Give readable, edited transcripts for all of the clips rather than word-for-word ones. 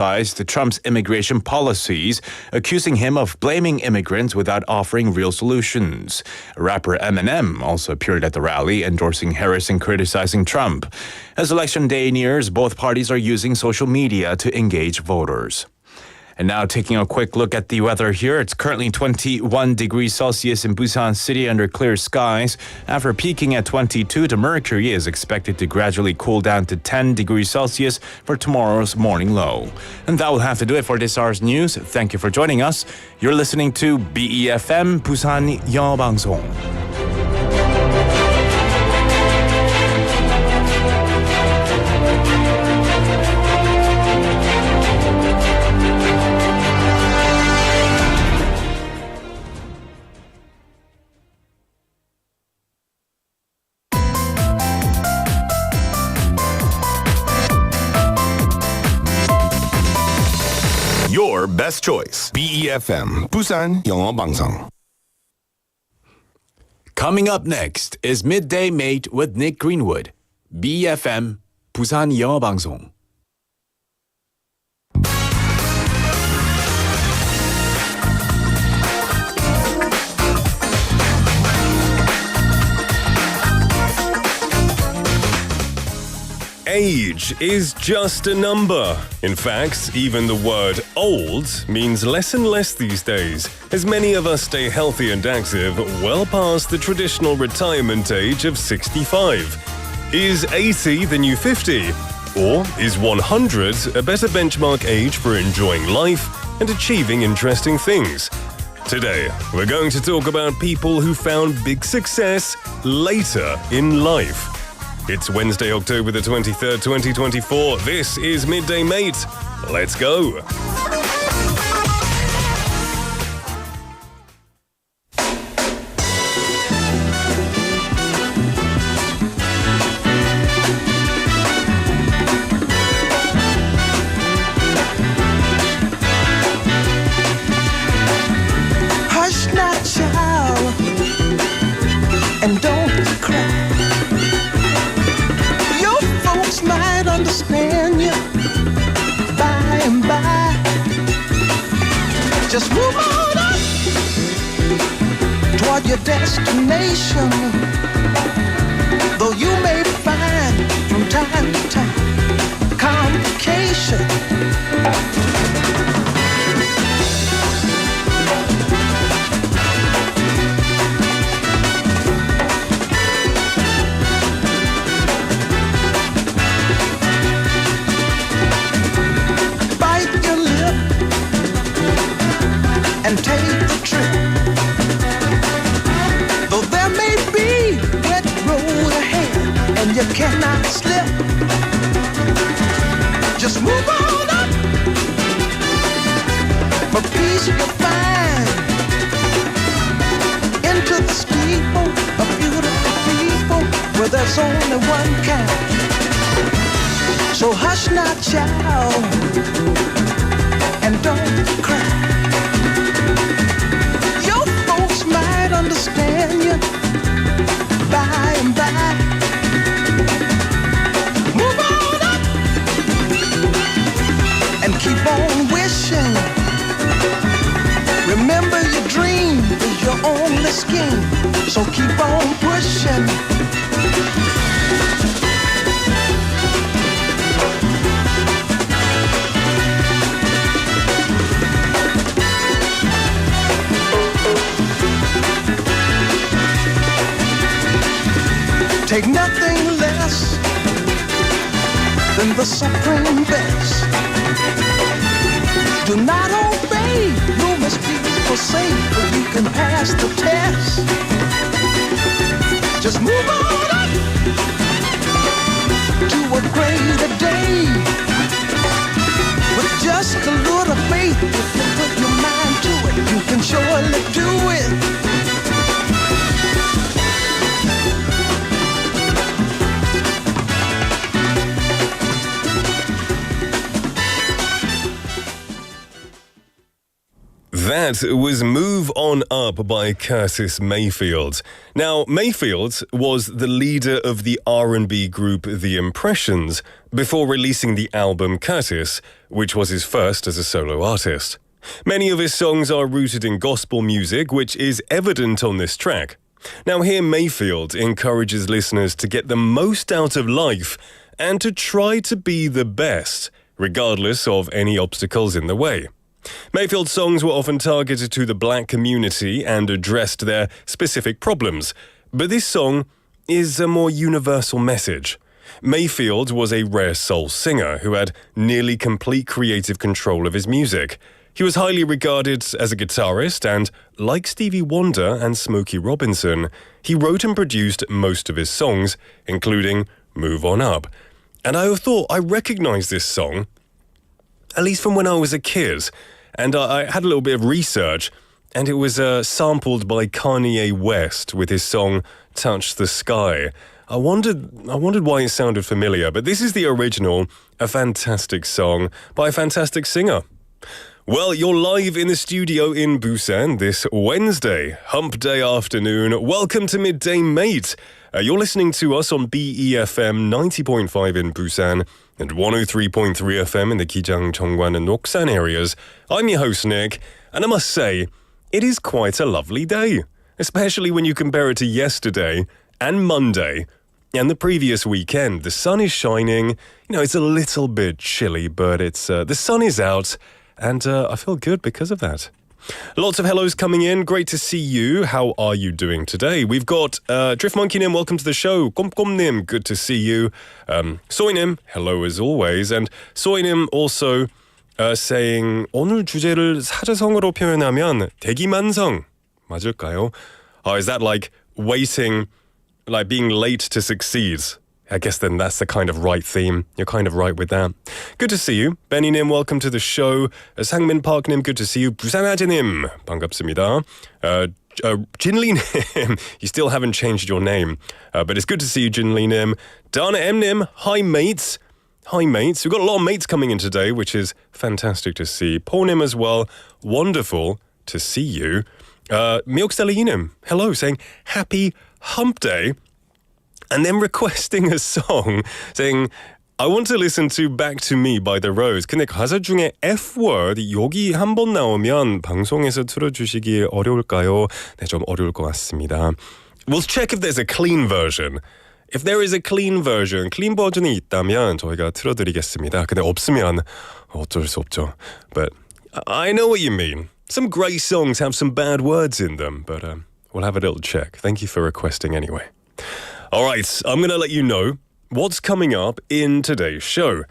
criticized Trump's immigration policies, accusing him of blaming immigrants without offering real solutions. Rapper Eminem also appeared at the rally, endorsing Harris and criticizing Trump. As election day nears, both parties are using social media to engage voters. And now taking a quick look at the weather here. It's currently 21 degrees Celsius in Busan City under clear skies. After peaking at 22, the mercury is expected to gradually cool down to 10 degrees Celsius for tomorrow's morning low. And that will have to do it for this hour's news. Thank you for joining us. You're listening to BEFM 부산영어방송. Your best choice. BEFM 부산영어방송. Coming up next is Midday Mate with Nick Greenwood. BEFM 부산영어방송. Age is just a number. In fact, even the word old means less and less these days, as many of us stay healthy and active well past the traditional retirement age of 65. Is 80 the new 50? Or is 100 a better benchmark age for enjoying life and achieving interesting things? Today, we're going to talk about people who found big success later in life. It's Wednesday, October the 23rd, 2024. This is Midday Mate. Let's go. Hush now, child, and don't cry. Might understand you by and by. Just move on up toward your destination. Though you may find from time to time complication. And take the trip. Though there may be wet road ahead and you cannot slip, just move on up. For peace you'll find into the steeple of beautiful people where there's only one kind. So hush now, child, and don't cry. Understand you by and by. Move on up and keep on wishing. Remember your dream is your only scheme, so keep on pushing. Take nothing less than the supreme best. Do not obey, you must be forsake, but you can pass the test. Just move on up to a greater day. With just a little faith, if you put your mind to it, you can surely do it. That was Move On Up by Curtis Mayfield. Now, Mayfield was the leader of the R&B group The Impressions before releasing the album Curtis, which was his first as a solo artist. Many of his songs are rooted in gospel music, which is evident on this track. Now, here Mayfield encourages listeners to get the most out of life and to try to be the best, regardless of any obstacles in the way. Mayfield's songs were often targeted to the black community and addressed their specific problems, but this song is a more universal message. Mayfield was a rare soul singer who had nearly complete creative control of his music. He was highly regarded as a guitarist and, like Stevie Wonder and Smokey Robinson, he wrote and produced most of his songs, including Move On Up. And I thought I recognized this song, at least from when I was a kid. And I had a little bit of research, and it was sampled by Kanye West with his song Touch the Sky. I wondered why it sounded familiar, but this is the original, a fantastic song by a fantastic singer. Well, you're live in the studio in Busan this Wednesday, hump day afternoon. Welcome to Midday Mate. You're listening to us on BEFM 90.5 in Busan and 103.3 FM in the Gijang, Cheongwan and Noksan areas. I'm your host, Nick, and I must say, it is quite a lovely day, especially when you compare it to yesterday and Monday and the previous weekend. The sun is shining. You know, it's a little bit chilly, but it's the sun is out. And I feel good because of that. Lots of hellos coming in. Great to see you. How are you doing today? We've got Drift Monkey Nim, welcome to the show. Komkom Nim, good to see you. Soy Nim, hello as always. And Soy Nim also saying 오늘 주제를 사자성어로 표현하면 대기만성 맞을까요? Is that like waiting, like being late to succeed? I guess then that's the kind of right theme. You're kind of right with that. Good to see you. Benny Nim, welcome to the show. Sangmin Park Nim, good to see you. 부산아재 Nim, 반갑습니다. Jinli Nim, you still haven't changed your name. But it's good to see you, Jinli Nim. Dana M Nim, hi mates. Hi mates. We've got a lot of mates coming in today, which is fantastic to see. Paul Nim as well, wonderful to see you. Milkseli Nim, hello, saying happy hump day. And then requesting a song, saying, I want to listen to Back to Me by The Rose. 근데 가사 중에 F-word, 여기 한번 나오면 방송에서 틀어주시기 어려울까요? 네, 좀 어려울 것 같습니다. We'll check if there's a clean version. If there is a clean version, clean 버전이 있다면 저희가 틀어드리겠습니다. 근데 없으면 어쩔 수 없죠. But I know what you mean. Some great songs have some bad words in them, but we'll have a little check. Thank you for requesting anyway. All right, I'm going to let you know what's coming up in today's show.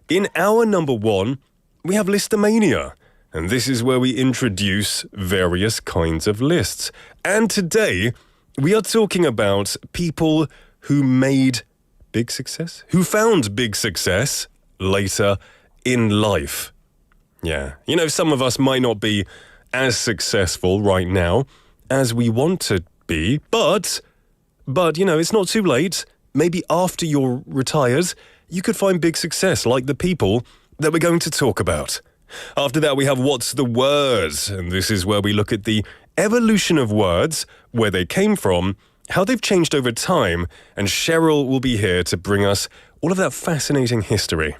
In hour number 1, we have Listomania, and this is where we introduce various kinds of lists. And today, we are talking about people who made big success, who found big success later in life. Yeah, you know, some of us might not be as successful right now as we want to be, But, you know, it's not too late. Maybe after you're retired, you could find big success like the people that we're going to talk about. After that, we have What's the Word? And this is where we look at the evolution of words, where they came from, how they've changed over time, and Cheryl will be here to bring us all of that fascinating history.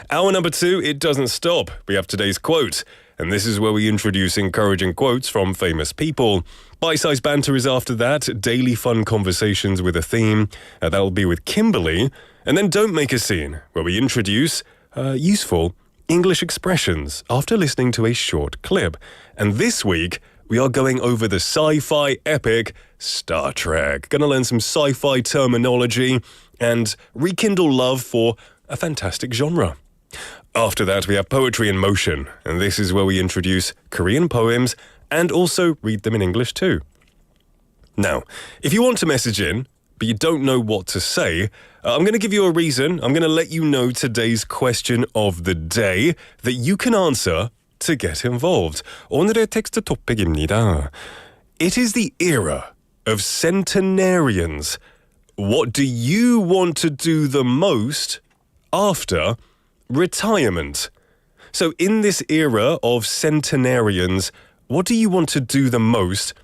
Hour number 2, it doesn't stop. We have today's quote. And this is where we introduce encouraging quotes from famous people. Bite-sized banter is after that, daily fun conversations with a theme. That'll be with Kimberly. And then Don't Make a Scene, where we introduce useful English expressions after listening to a short clip. And this week, we are going over the sci-fi epic Star Trek. Gonna learn some sci-fi terminology and rekindle love for a fantastic genre. After that, we have Poetry in Motion, and this is where we introduce Korean poems and also read them in English too. Now, if you want to message in, but you don't know what to say, I'm going to give you a reason. I'm going to let you know today's question of the day that you can answer to get involved. 오늘의 텍스트 토픽입니다. It is the era of centenarians. What do you want to do the most after retirement? So in this era of centenarians, What do you want to do the most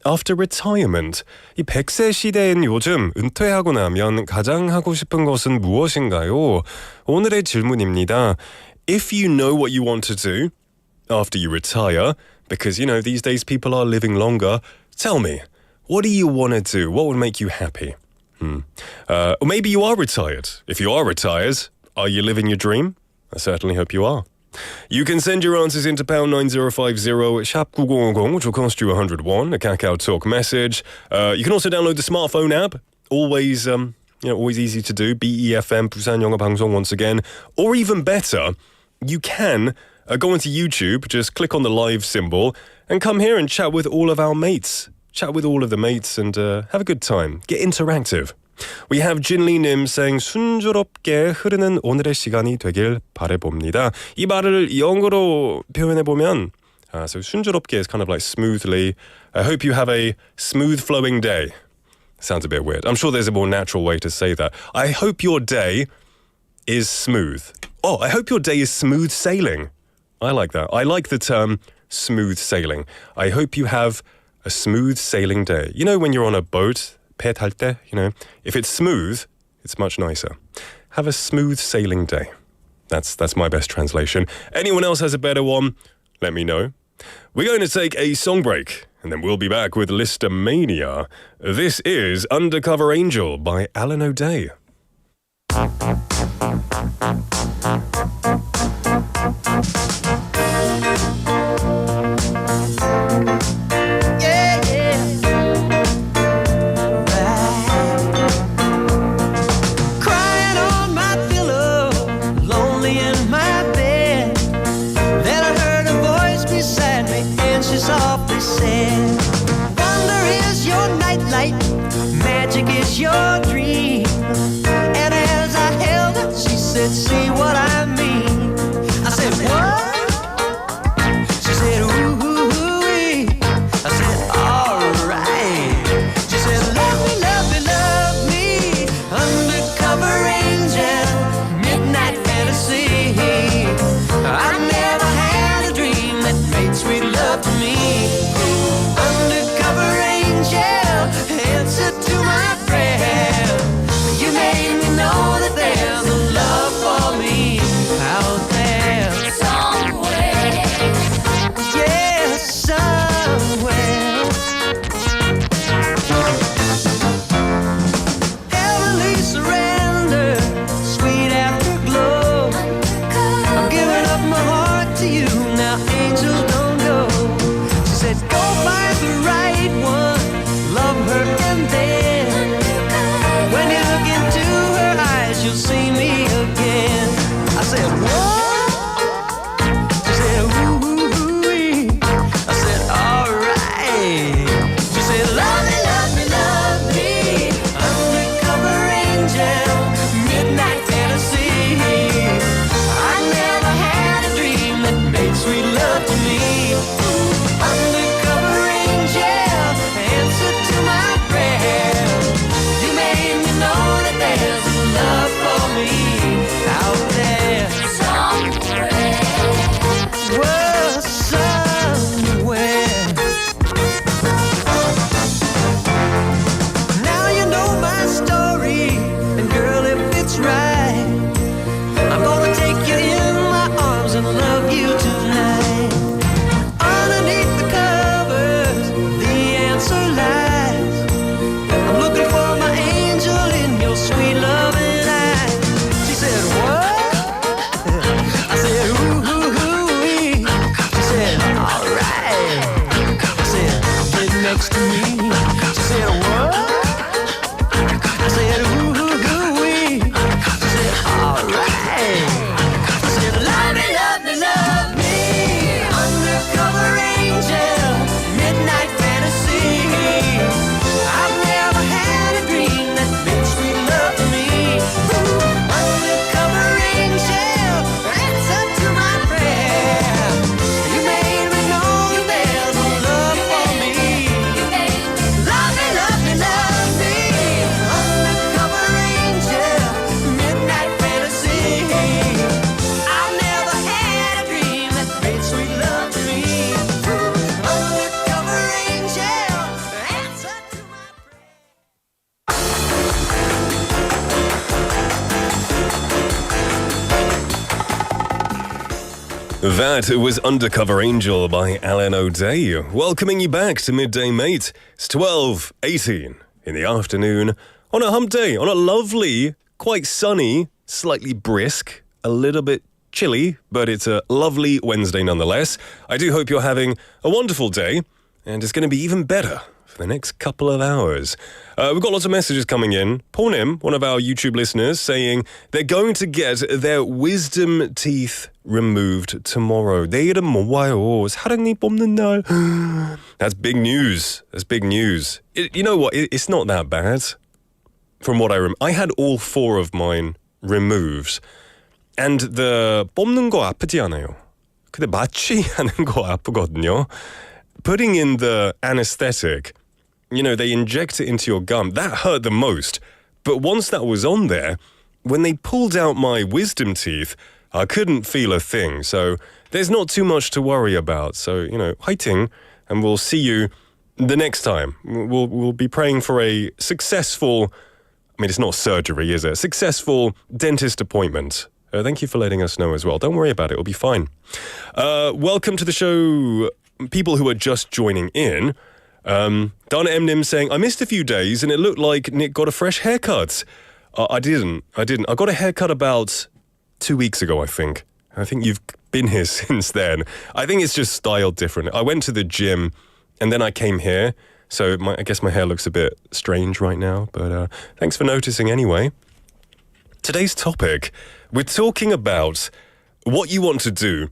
after retirement? 이 100세 시대인 요즘 은퇴하고 나면 가장 하고 싶은 것은 무엇인가요? 오늘의 질문입니다. If you know what you want to do after you retire, because, you know, these days people are living longer, tell me, what do you want to do? What would make you happy? Or maybe you are retired. If you are retired, are you living your dream? I certainly hope you are. You can send your answers into pound 9050 sharp 9010, which will cost you 101, a Kakao Talk message. You can also download the smartphone app. Always, always easy to do. BEFM, 부산영어방송 once again. Or even better, you can go into YouTube, just click on the live symbol, and come here and chat with all of our mates. Chat with all of the mates and have a good time. Get interactive. We have Jinli Nim saying 순조롭게 흐르는 오늘의 시간이 되길 바라봅니다. 이 말을 영어로 표현해보면 so 순조롭게 is kind of like smoothly. I hope you have a smooth flowing day. Sounds a bit weird. I'm sure there's a more natural way to say that. I hope your day is smooth. Oh, I hope your day is smooth sailing. I like that. I like the term smooth sailing. I hope you have a smooth sailing day. You know when you're on a boat, 배 탈 때, if it's smooth, it's much nicer. Have a smooth sailing day. That's my best translation. Anyone else has a better one? Let me know. We're going to take a song break, and then we'll be back with Listomania. This is Undercover Angel by Alan O'Day. Softly said, wonder is your nightlight, magic is your dream. And as I held her, she said, see what I mean. I said, what? She said, ooh-wee. I said, alright. She said, love me, love me, love me, undercover angel, midnight fantasy. I never had a dream that made sweet love to me. Undercover angel, answer to my prayer. You made me know that there's a love for me out there. Somewhere. Yeah, somewhere. Heavenly surrender, sweet afterglow. I'm giving up my heart to you, now angel don't go. She said go find the right one, love her and then when you look into her eyes you'll see me again. I said what? She said ooh-wee. I said alright. She said love me, love me, love me, undercover angel, midnight fantasy. I never had a dream that made sweet love to me. Undercover angel, answer to my prayer. You made me know that there's a love for me out there. Somewhere. Well, somewhere. Now you know my story, and girl, if it's right, I'm gonna take you in my arms and love you tonight. Underneath the covers, the answer lies. I'm looking for my angel in your sweet loving eyes. She said, what? I said, ooh-wee. She said, alright. I said, get next to me. She said, what? I said, ooh-wee. She said, alright. I said, love me, love me, love me, undercover angel, midnight fantasy. I've never had a dream that made sweet love to me. Undercover angel, answer to my prayer. You made me know that there's a love for me. You made That was Undercover Angel by Alan O'Day, welcoming you back to Midday Mate. It's 12:18 in the afternoon on a hump day, on a lovely, quite sunny, slightly brisk, a little bit chilly, but it's a lovely Wednesday nonetheless. I do hope you're having a wonderful day, and it's going to be even better for the next couple of hours. We've got lots of messages coming in. Paunim, one of our YouTube listeners, saying they're going to get their wisdom teeth removed tomorrow. 내일은 뭐 와요? 사랑니 뽑는 날. That's big news. That's big news. You know what? It's not that bad. From what I remember, I had all 4 of mine removed. And the 뽑는 거 아프지 않아요. 근데 마취하는 거 아프거든요. Putting in the anesthetic, you know, they inject it into your gum. That hurt the most. But once that was on there, when they pulled out my wisdom teeth, I couldn't feel a thing. So there's not too much to worry about. So, you know, 화이팅, and we'll see you the next time. We'll be praying for a successful, I mean, it's not surgery, is it? Successful dentist appointment. Thank you for letting us know as well. Don't worry about it. It'll be fine. Welcome to the show, people who are just joining in. Donna Emnim saying, I missed a few days and it looked like Nick got a fresh haircut. I didn't. I got a haircut about 2 weeks ago, I think. I think you've been here since then. I think it's just styled different. I went to the gym and then I came here. So I guess my hair looks a bit strange right now. But thanks for noticing anyway. Today's topic, we're talking about what you want to do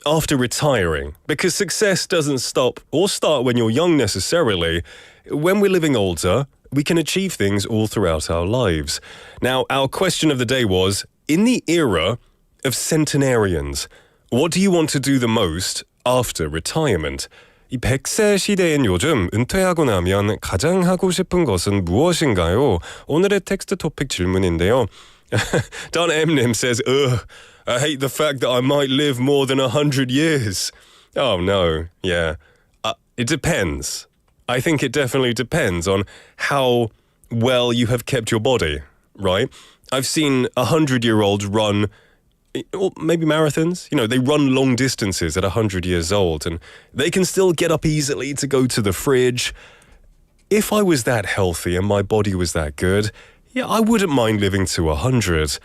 after retiring, because success doesn't stop or start when you're young necessarily. When we're living older, we can achieve things all throughout our lives. Now, our question of the day was, in the era of centenarians, what do you want to do the most after retirement? 이 100세 시대인 요즘 은퇴하고 나면 가장 하고 싶은 것은 무엇인가요? 오늘의 텍스트 토픽 질문인데요. Don Eminem says, ugh, I hate the fact that I might live more than 100 years. Oh, no. Yeah. It depends. I think it definitely depends on how well you have kept your body, right? I've seen 100-year-olds run, or maybe marathons. You know, they run long distances at 100 years old, and they can still get up easily to go to the fridge. If I was that healthy and my body was that good, yeah, I wouldn't mind living to 100.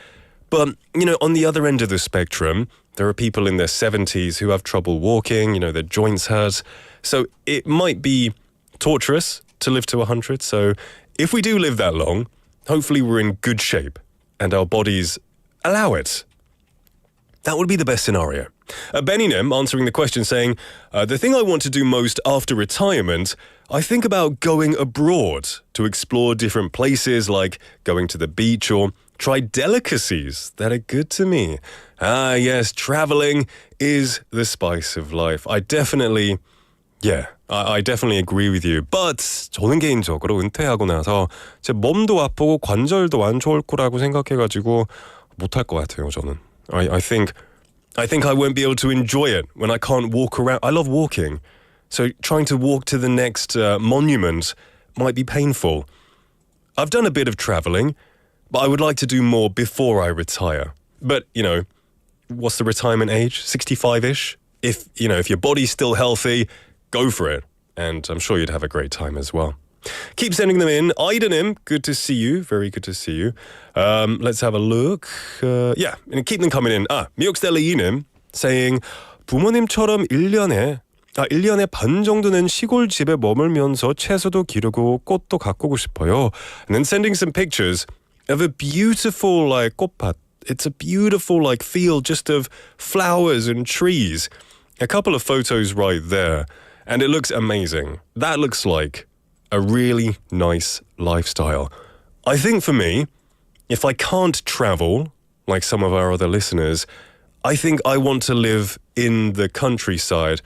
But, you know, on the other end of the spectrum, there are people in their 70s who have trouble walking, you know, their joints hurt. So it might be torturous to live to 100. So if we do live that long, hopefully we're in good shape and our bodies allow it. That would be the best scenario. Beninem answering the question saying, the thing I want to do most after retirement, I think about going abroad to explore different places, like going to the beach or try delicacies that are good to me. Ah, yes, traveling is the spice of life. I definitely agree with you. But 저는 개인적으로 은퇴하고 나서 제 몸도 아프고 관절도 안 좋을 거라고 생각해가지고 못할 것 같아요, 저는. I think I won't be able to enjoy it when I can't walk around. I love walking. So trying to walk to the next monument might be painful. I've done a bit of traveling, but I would like to do more before I retire. But, you know, what's the retirement age? 65-ish? If your body's still healthy, go for it. And I'm sure you'd have a great time as well. Keep sending them in. Aidenim, good to see you. Very good to see you. Let's have a look. And keep them coming in. 미역스텔리이님 saying, 부모님처럼 1년에 반 정도는 시골집에 머물면서 채소도 기르고 꽃도 가꾸고 싶어요. And then sending some pictures of a beautiful 꽃밭. It's a beautiful field just of flowers and trees. A couple of photos right there. And it looks amazing. That looks like a really nice lifestyle. I think for me, if I can't travel, like some of our other listeners, I think I want to live in the countryside.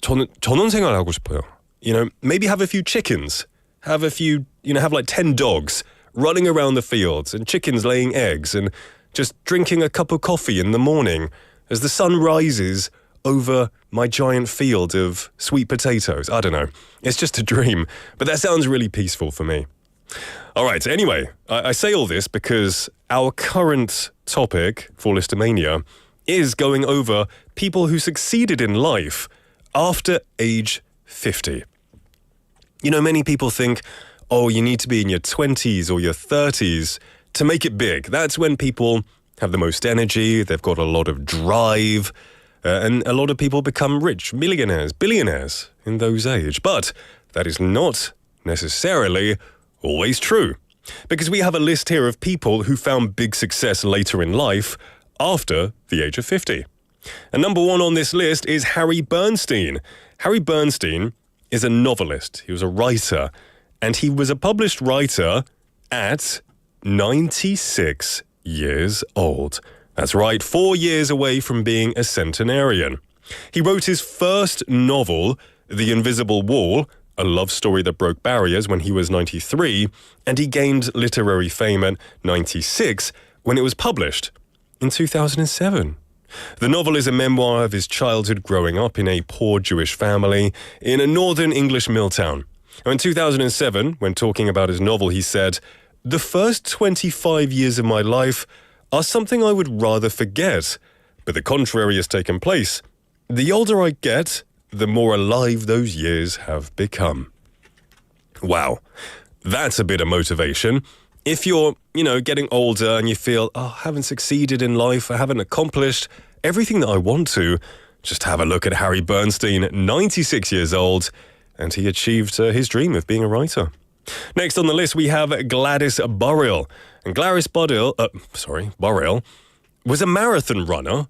전원생활 하고 싶어요. You know, maybe have a few chickens, have like 10 dogs running around the fields and chickens laying eggs and just drinking a cup of coffee in the morning as the sun rises over my giant field of sweet potatoes. I don't know. It's just a dream, but that sounds really peaceful for me. All right, anyway, I say all this because our current topic for Listomania is going over people who succeeded in life after age 50. You know, many people think, oh, you need to be in your 20s or your 30s to make it big. That's when people have the most energy, they've got a lot of drive, and a lot of people become rich, millionaires, billionaires in those age. But that is not necessarily always true, because we have a list here of people who found big success later in life after the age of 50. And number one on this list is Harry Bernstein. Harry Bernstein is a novelist. He was a writer, and he was a published writer at 96 years old. That's right, 4 years away from being a centenarian. He wrote his first novel, The Invisible Wall, a love story that broke barriers, when he was 93, and he gained literary fame at 96 when it was published in 2007. The novel is a memoir of his childhood growing up in a poor Jewish family in a northern English mill town. Now, in 2007, when talking about his novel, he said, "The first 25 years of my life are something I would rather forget, but the contrary has taken place. The older I get, the more alive those years have become." Wow, that's a bit of motivation. If you're, getting older and you feel, I haven't succeeded in life, I haven't accomplished everything that I want to, just have a look at Harry Bernstein, 96 years old, and he achieved his dream of being a writer. Next on the list, we have Gladys Burrill. And Gladys Burrill was a marathon runner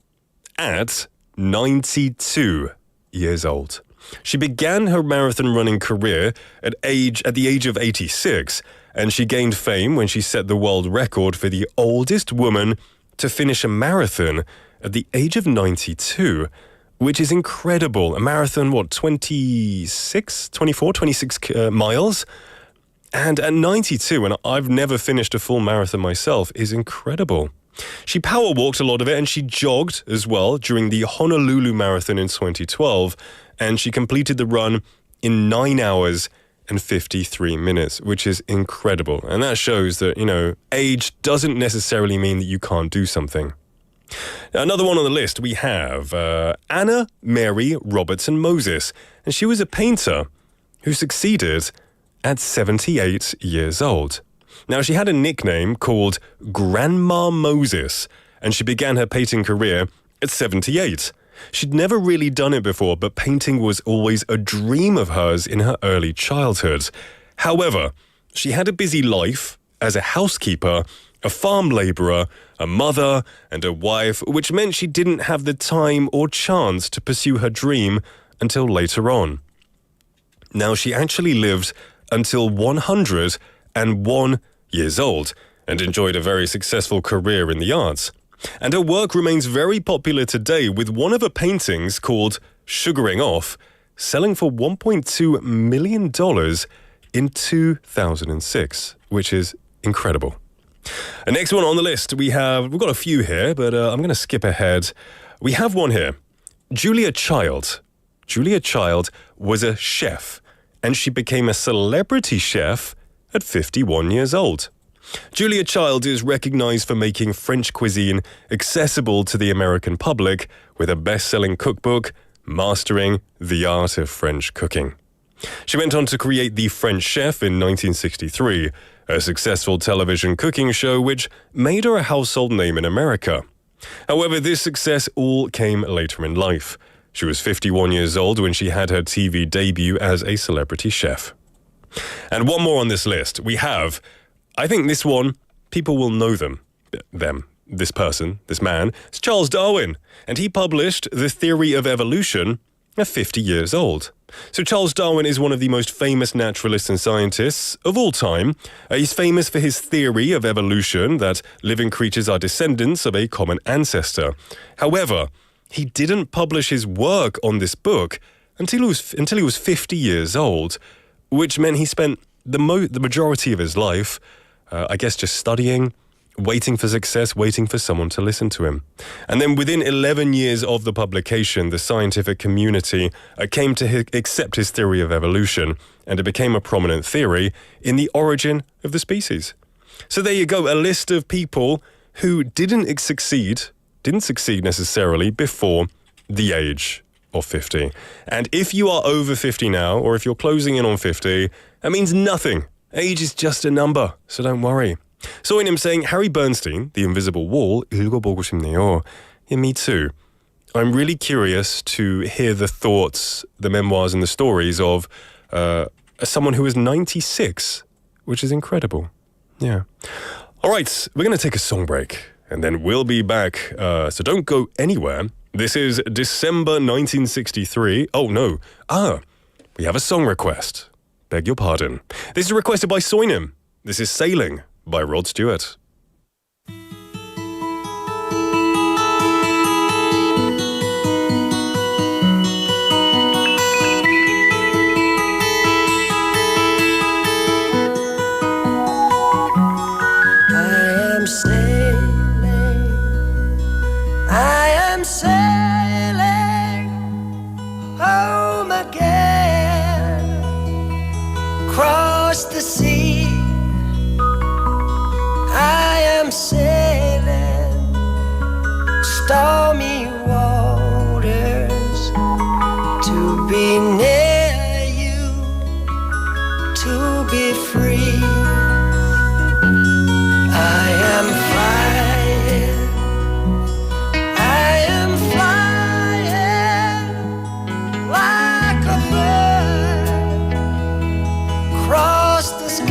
at 92 years old. She began her marathon running career at the age of 86, and she gained fame when she set the world record for the oldest woman to finish a marathon at the age of 92, which is incredible. A marathon, 26 miles? And at 92, and I've never finished a full marathon myself, is incredible. She power walked a lot of it, and she jogged as well during the Honolulu Marathon in 2012, and she completed the run in 9 hours and 53 minutes, which is incredible. And that shows that, age doesn't necessarily mean that you can't do something. Another one on the list, we have Anna Mary Robertson Moses, and she was a painter who succeeded at 78 years old. Now, she had a nickname called Grandma Moses, and she began her painting career at 78. She'd never really done it before, but painting was always a dream of hers in her early childhood. However, she had a busy life as a housekeeper, a farm labourer, a mother, and a wife, which meant she didn't have the time or chance to pursue her dream until later on. Now, she actually lived until 101 years old and enjoyed a very successful career in the arts. And her work remains very popular today, with one of her paintings called Sugaring Off selling for $1.2 million in 2006, which is incredible. The next one on the list, we've got a few here, but I'm going to skip ahead. We have one here. Julia Child. Julia Child was a chef, and she became a celebrity chef at 51 years old. Julia Child is recognized for making French cuisine accessible to the American public with a best-selling cookbook, Mastering the Art of French Cooking. She went on to create The French Chef in 1963, a successful television cooking show which made her a household name in America. However, this success all came later in life. She was 51 years old when she had her TV debut as a celebrity chef. And one more on this list. We have, I think this one, people will know this person, this man. It's Charles Darwin, and he published The Theory of Evolution at 50 years old. So Charles Darwin is one of the most famous naturalists and scientists of all time. He's famous for his theory of evolution, that living creatures are descendants of a common ancestor. However, he didn't publish his work on this book until he was 50 years old, which meant he spent the majority of his life, just studying, waiting for success, waiting for someone to listen to him. And then within 11 years of the publication, the scientific community came to accept his theory of evolution, and it became a prominent theory in the origin of the species. So there you go, a list of people who didn't succeed didn't succeed necessarily before the age of 50. And if you are over 50 now, or if you're closing in on 50, that means nothing. Age is just a number, so don't worry. Soinim saying, Harry Bernstein, The Invisible Wall, 읽어보고 싶네요. Yeah, me too. I'm really curious to hear the thoughts, the memoirs and the stories of someone who is 96, which is incredible. Yeah. All right, we're going to take a song break and then we'll be back. So don't go anywhere. This is December 1963. Oh, no. We have a song request. Beg your pardon. This is requested by Soinim. This is Sailing by Rod Stewart. I am sailing home again, across the sea. I am sailing stormy waters to be near you, to be free. I am flying, I am flying like a bird across the sky.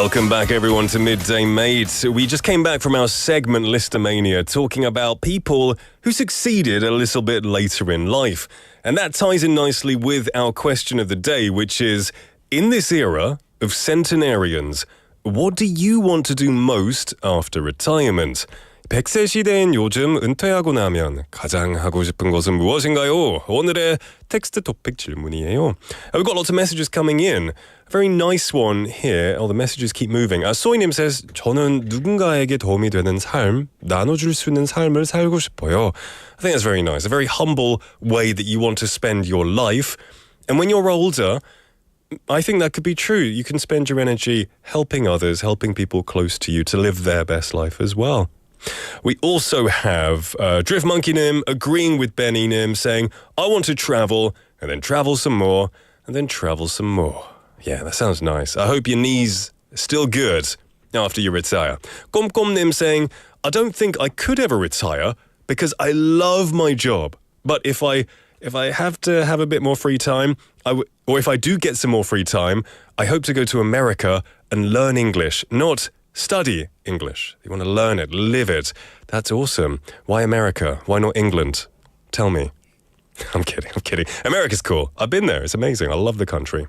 Welcome back, everyone, to Midday Mate. We just came back from our segment Listomania talking about people who succeeded a little bit later in life. And that ties in nicely with our question of the day, which is, in this era of centenarians, what do you want to do most after retirement? 100세 시대인 요즘 은퇴하고 나면 가장 하고 싶은 것은 무엇인가요? 오늘의 텍스트 토픽 질문이에요. We've got lots of messages coming in. A very nice one here. Oh, the messages keep moving. 소희님 says, 저는 누군가에게 도움이 되는 삶, 나눠줄 수 있는 삶을 살고 싶어요. I think that's very nice. A very humble way that you want to spend your life. And when you're older, I think that could be true. You can spend your energy helping others, helping people close to you to live their best life as well. We also have Drift Monkey Nim agreeing with Benny Nim, saying, I want to travel, and then travel some more, and then travel some more. Yeah, that sounds nice. I hope your knees are still good after you retire. Kom Nim saying, I don't think I could ever retire because I love my job. But if I have to have a bit more free time, or if I do get some more free time, I hope to go to America and learn English, not study English. You want to learn it, live it. That's awesome. Why America? Why not England? Tell me. I'm kidding. America's cool. I've been there. It's amazing. I love the country.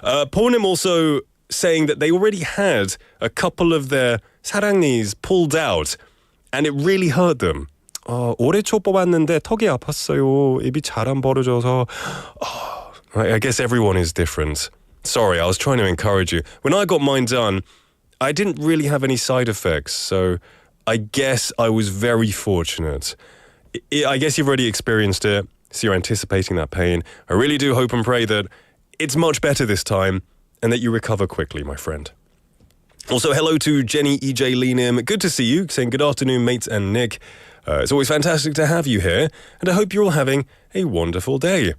Pornim also saying that they already had a couple of their 사랑니es pulled out and it really hurt them. 올해 초 뽑았는데 턱이 아팠어요. 입이 잘 안 벌어져서. I guess everyone is different. Sorry, I was trying to encourage you. When I got mine done, I didn't really have any side effects, so I guess I was very fortunate. I guess you've already experienced it, so you're anticipating that pain. I really do hope and pray that it's much better this time and that you recover quickly, my friend. Also, hello to Jenny E.J. Leanim. Good to see you, saying good afternoon, mates and Nick. It's always fantastic to have you here, and I hope you're all having a wonderful day.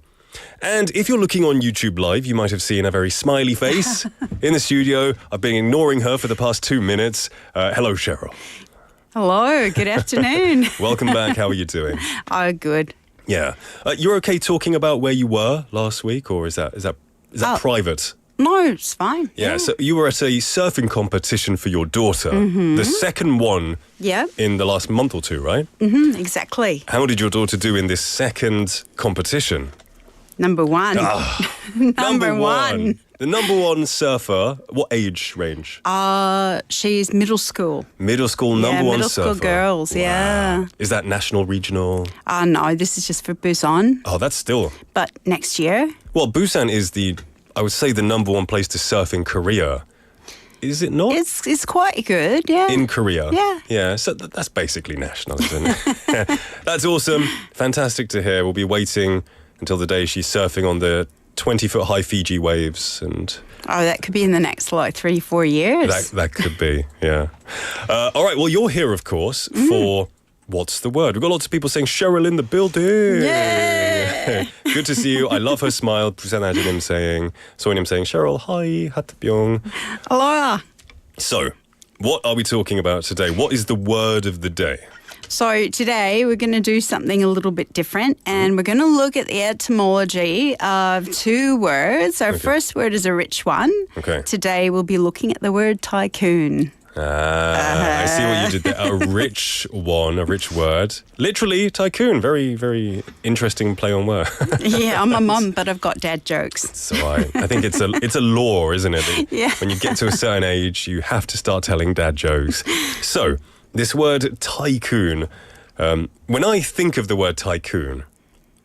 And if you're looking on YouTube Live, you might have seen a very smiley face in the studio. I've been ignoring her for the past 2 minutes. Hello, Cheryl. Hello, good afternoon. Welcome back. How are you doing? Oh, good. Yeah. You're okay talking about where you were last week, or is that private? No, it's fine. Yeah, so you were at a surfing competition for your daughter. The second one in the last month or two, right? Exactly. How did your daughter do in this second competition? Number one. Number one. The number one surfer, what age range? She's middle school. Middle school number one middle surfer. School girls, Wow. yeah. Is that national, regional? No, this is just for Busan. Oh, that's still... But next year. Well, Busan is I would say, the number one place to surf in Korea. Is it not? It's quite good, yeah. In Korea? Yeah. Yeah, so that's basically national, isn't it? That's awesome. Fantastic to hear. We'll be waiting until the day she's surfing on the 20-foot high Fiji waves. And that could be in the next, 3-4 years. That could be, yeah. All right, well, you're here, of course, for... What's the word? We've got lots of people saying Cheryl in the building. Yeah. Good to see you. I love her smile. 부산아지님 saying, 소희님 saying, Cheryl, hi, 하트병. Aloha. So, what are we talking about today? What is the word of the day? So today we're going to do something a little bit different and we're going to look at the etymology of 2 words. Our first word is a rich one. Okay. Today we'll be looking at the word tycoon. I see what you did there. A rich one, a rich word. Literally, tycoon. Very, very interesting play on word. Yeah, I'm a mum, but I've got dad jokes. So I think it's a law, isn't it? Yeah. When you get to a certain age, you have to start telling dad jokes. So, this word tycoon. When I think of the word tycoon,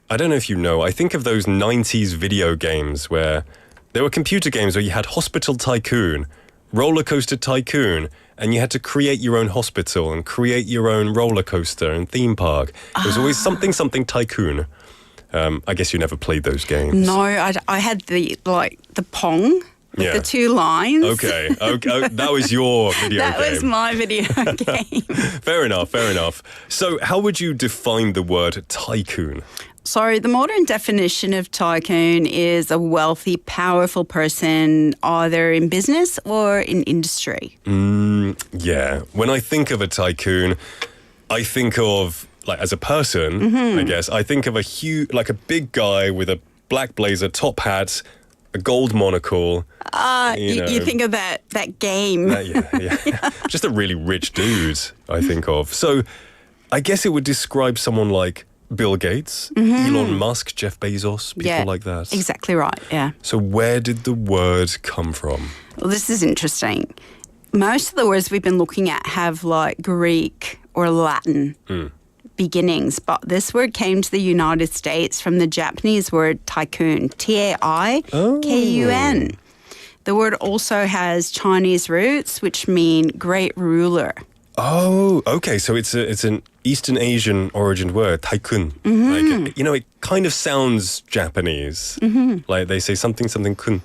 I don't know if you know, I think of those 90s video games where there were computer games where you had Hospital Tycoon, Roller Coaster Tycoon, and you had to create your own hospital and create your own roller coaster and theme park. It was always something tycoon. I guess you never played those games. No, I had the Pong with the 2 lines. Okay. That was your video game. That was my video game. Fair enough. So how would you define the word tycoon? So the modern definition of tycoon is a wealthy, powerful person either in business or in industry. Yeah. When I think of a tycoon, I think of, as a person, I guess, I think of a big guy with a black blazer, top hat, a gold monocle. You think of that game. Yeah. Just a really rich dude, I think of. So I guess it would describe someone like Bill Gates, Elon Musk, Jeff Bezos, people like that. Exactly right, yeah. So where did the word come from? Well, this is interesting. Most of the words we've been looking at have like Greek or Latin beginnings, but this word came to the United States from the Japanese word tycoon, T-A-I-K-U-N. The word also has Chinese roots, which mean great ruler. Oh, okay. So it's an Eastern Asian origin word, tycoon. Like, it kind of sounds Japanese. Like they say something kun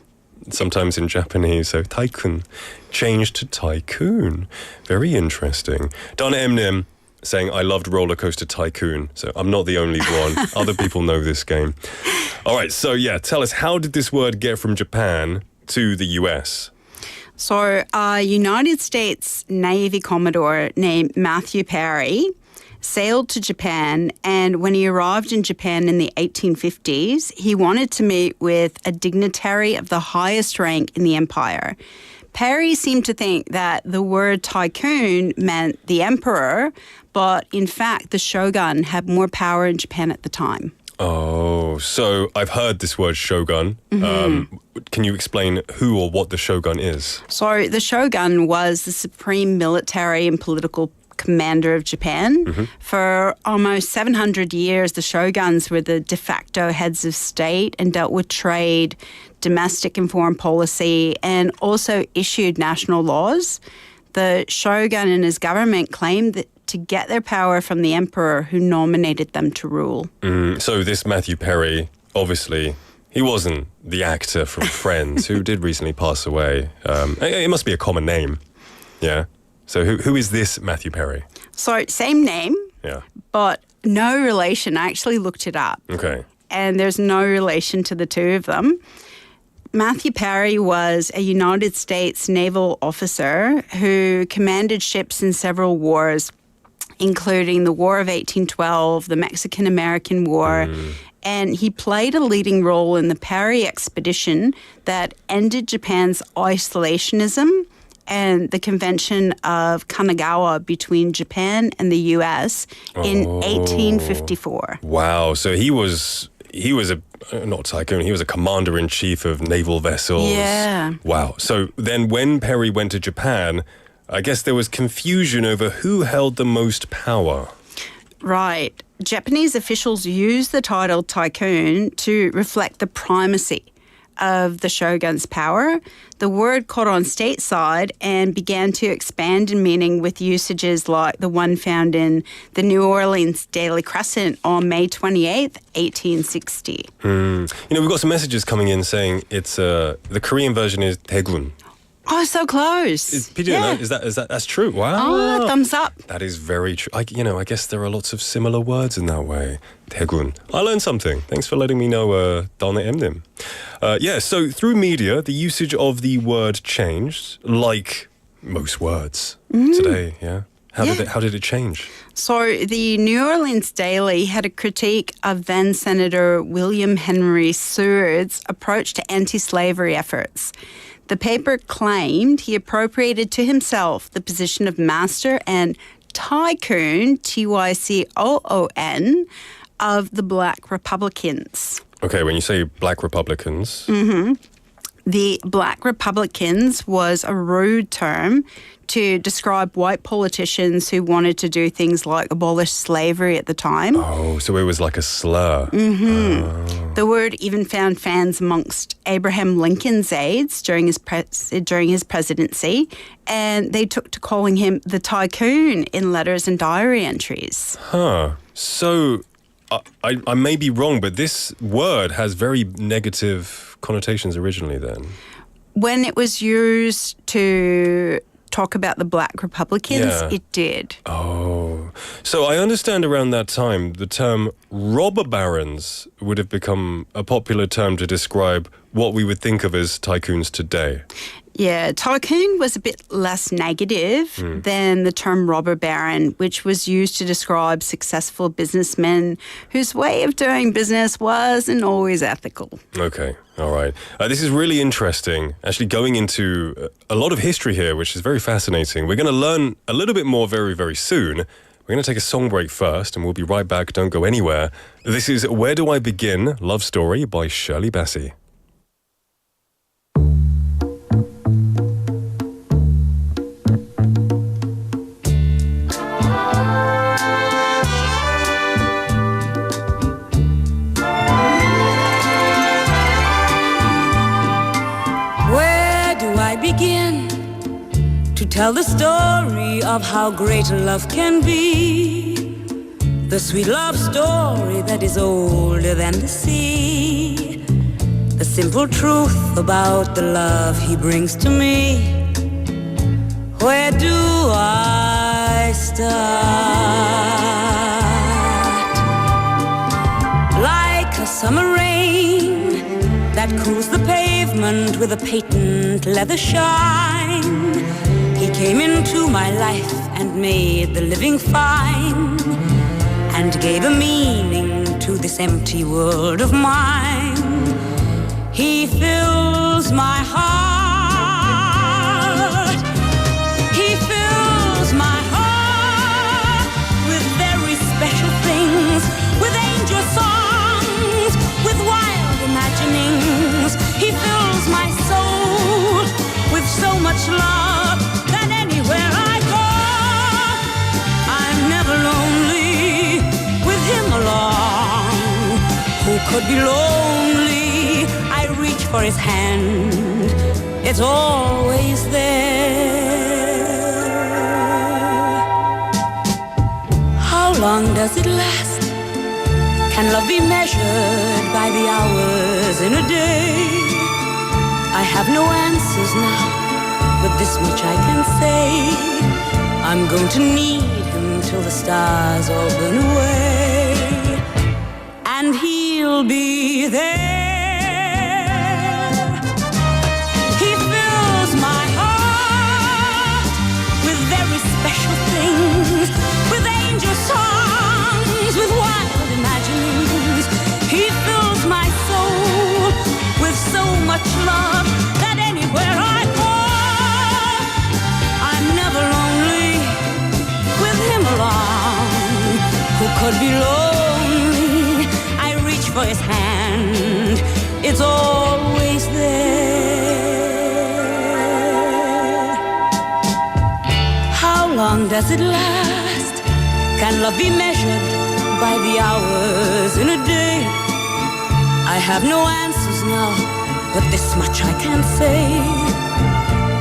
sometimes in Japanese. So tycoon changed to tycoon. Very interesting. Donna Eminem saying, I loved Roller Coaster Tycoon. So I'm not the only one. Other people know this game. All right. So tell us, how did this word get from Japan to the US? So a United States Navy Commodore named Matthew Perry sailed to Japan, and when he arrived in Japan in the 1850s, he wanted to meet with a dignitary of the highest rank in the empire. Perry seemed to think that the word tycoon meant the emperor, but in fact, the shogun had more power in Japan at the time. Oh, so I've heard this word shogun. Can you explain who or what the shogun is? So the shogun was the supreme military and political commander of Japan. For almost 700 years, the shoguns were the de facto heads of state and dealt with trade, domestic and foreign policy, and also issued national laws. The shogun and his government claimed that to get their power from the emperor who nominated them to rule. So this Matthew Perry, obviously, he wasn't the actor from Friends who did recently pass away. It must be a common name. Yeah. So who is this Matthew Perry? So same name, but no relation. I actually looked it up. Okay. And there's no relation to the two of them. Matthew Perry was a United States naval officer who commanded ships in several wars, including the War of 1812, the Mexican-American War, and he played a leading role in the Perry expedition that ended Japan's isolationism and the Convention of Kanagawa between Japan and the U.S. in 1854. Wow. So he was a, not tycoon, he was a commander-in-chief of naval vessels. Yeah. Wow. So then when Perry went to Japan, I guess there was confusion over who held the most power. Right. Japanese officials used the title tycoon to reflect the primacy of the shogun's power. The word caught on stateside and began to expand in meaning with usages like the one found in the New Orleans Daily Crescent on May 28th, 1860. We've got some messages coming in saying it's the Korean version is daegun. Oh, so close. That's true? Wow. Oh, thumbs up. That is very true. I guess there are lots of similar words in that way. daegun. I learned something. Thanks for letting me know, Donna Eminem. So through media, the usage of the word changed, like most words today, yeah? How did it change? So the New Orleans Daily had a critique of then Senator William Henry Seward's approach to anti-slavery efforts. The paper claimed he appropriated to himself the position of master and tycoon, Tycoon, of the Black Republicans. Okay, when you say Black Republicans... The Black Republicans was a rude term to describe white politicians who wanted to do things like abolish slavery at the time. Oh, so it was like a slur. The word even found fans amongst Abraham Lincoln's aides during his presidency, and they took to calling him the tycoon in letters and diary entries. So I may be wrong, but this word has very negative connotations originally then. When it was used to talk about the Black Republicans, it did. Oh. So I understand around that time, the term robber barons would have become a popular term to describe what we would think of as tycoons today. Yeah, tycoon was a bit less negative than the term robber baron, which was used to describe successful businessmen whose way of doing business wasn't always ethical. Okay, all right. This is really interesting, actually going into a lot of history here, which is very fascinating. We're going to learn a little bit more very, very soon. We're going to take a song break first, and we'll be right back. Don't go anywhere. This is Where Do I Begin? Love Story by Shirley Bassey. Begin to tell the story of how great love can be, the sweet love story that is older than the sea, the simple truth about the love he brings to me. Where do I start? Like a summer rain that cools the pavement with a patent leather shine, he came into my life and made the living fine, and gave a meaning to this empty world of mine. He fills my heart, he fills my heart with very special things, with angel songs, with wild imaginings. He fills my soul with so much love that anywhere I go, I'm never lonely with him along. Who could be lonely? I reach for his hand, it's always there. How long does it last? Can love be measured by the hours in a day? I have no answers now, but this much I can say. I'm going to need him till the stars all burn away, and he'll be there. He fills my heart with very special things, with angel songs, with wild imaginings. He fills my soul with so much love that anywhere I go, I'm never lonely with him along. Who could be lonely? I reach for his hand, it's always there. How long does it last? Can love be measured by the hours in a day? I have no answers now, but this much I can say.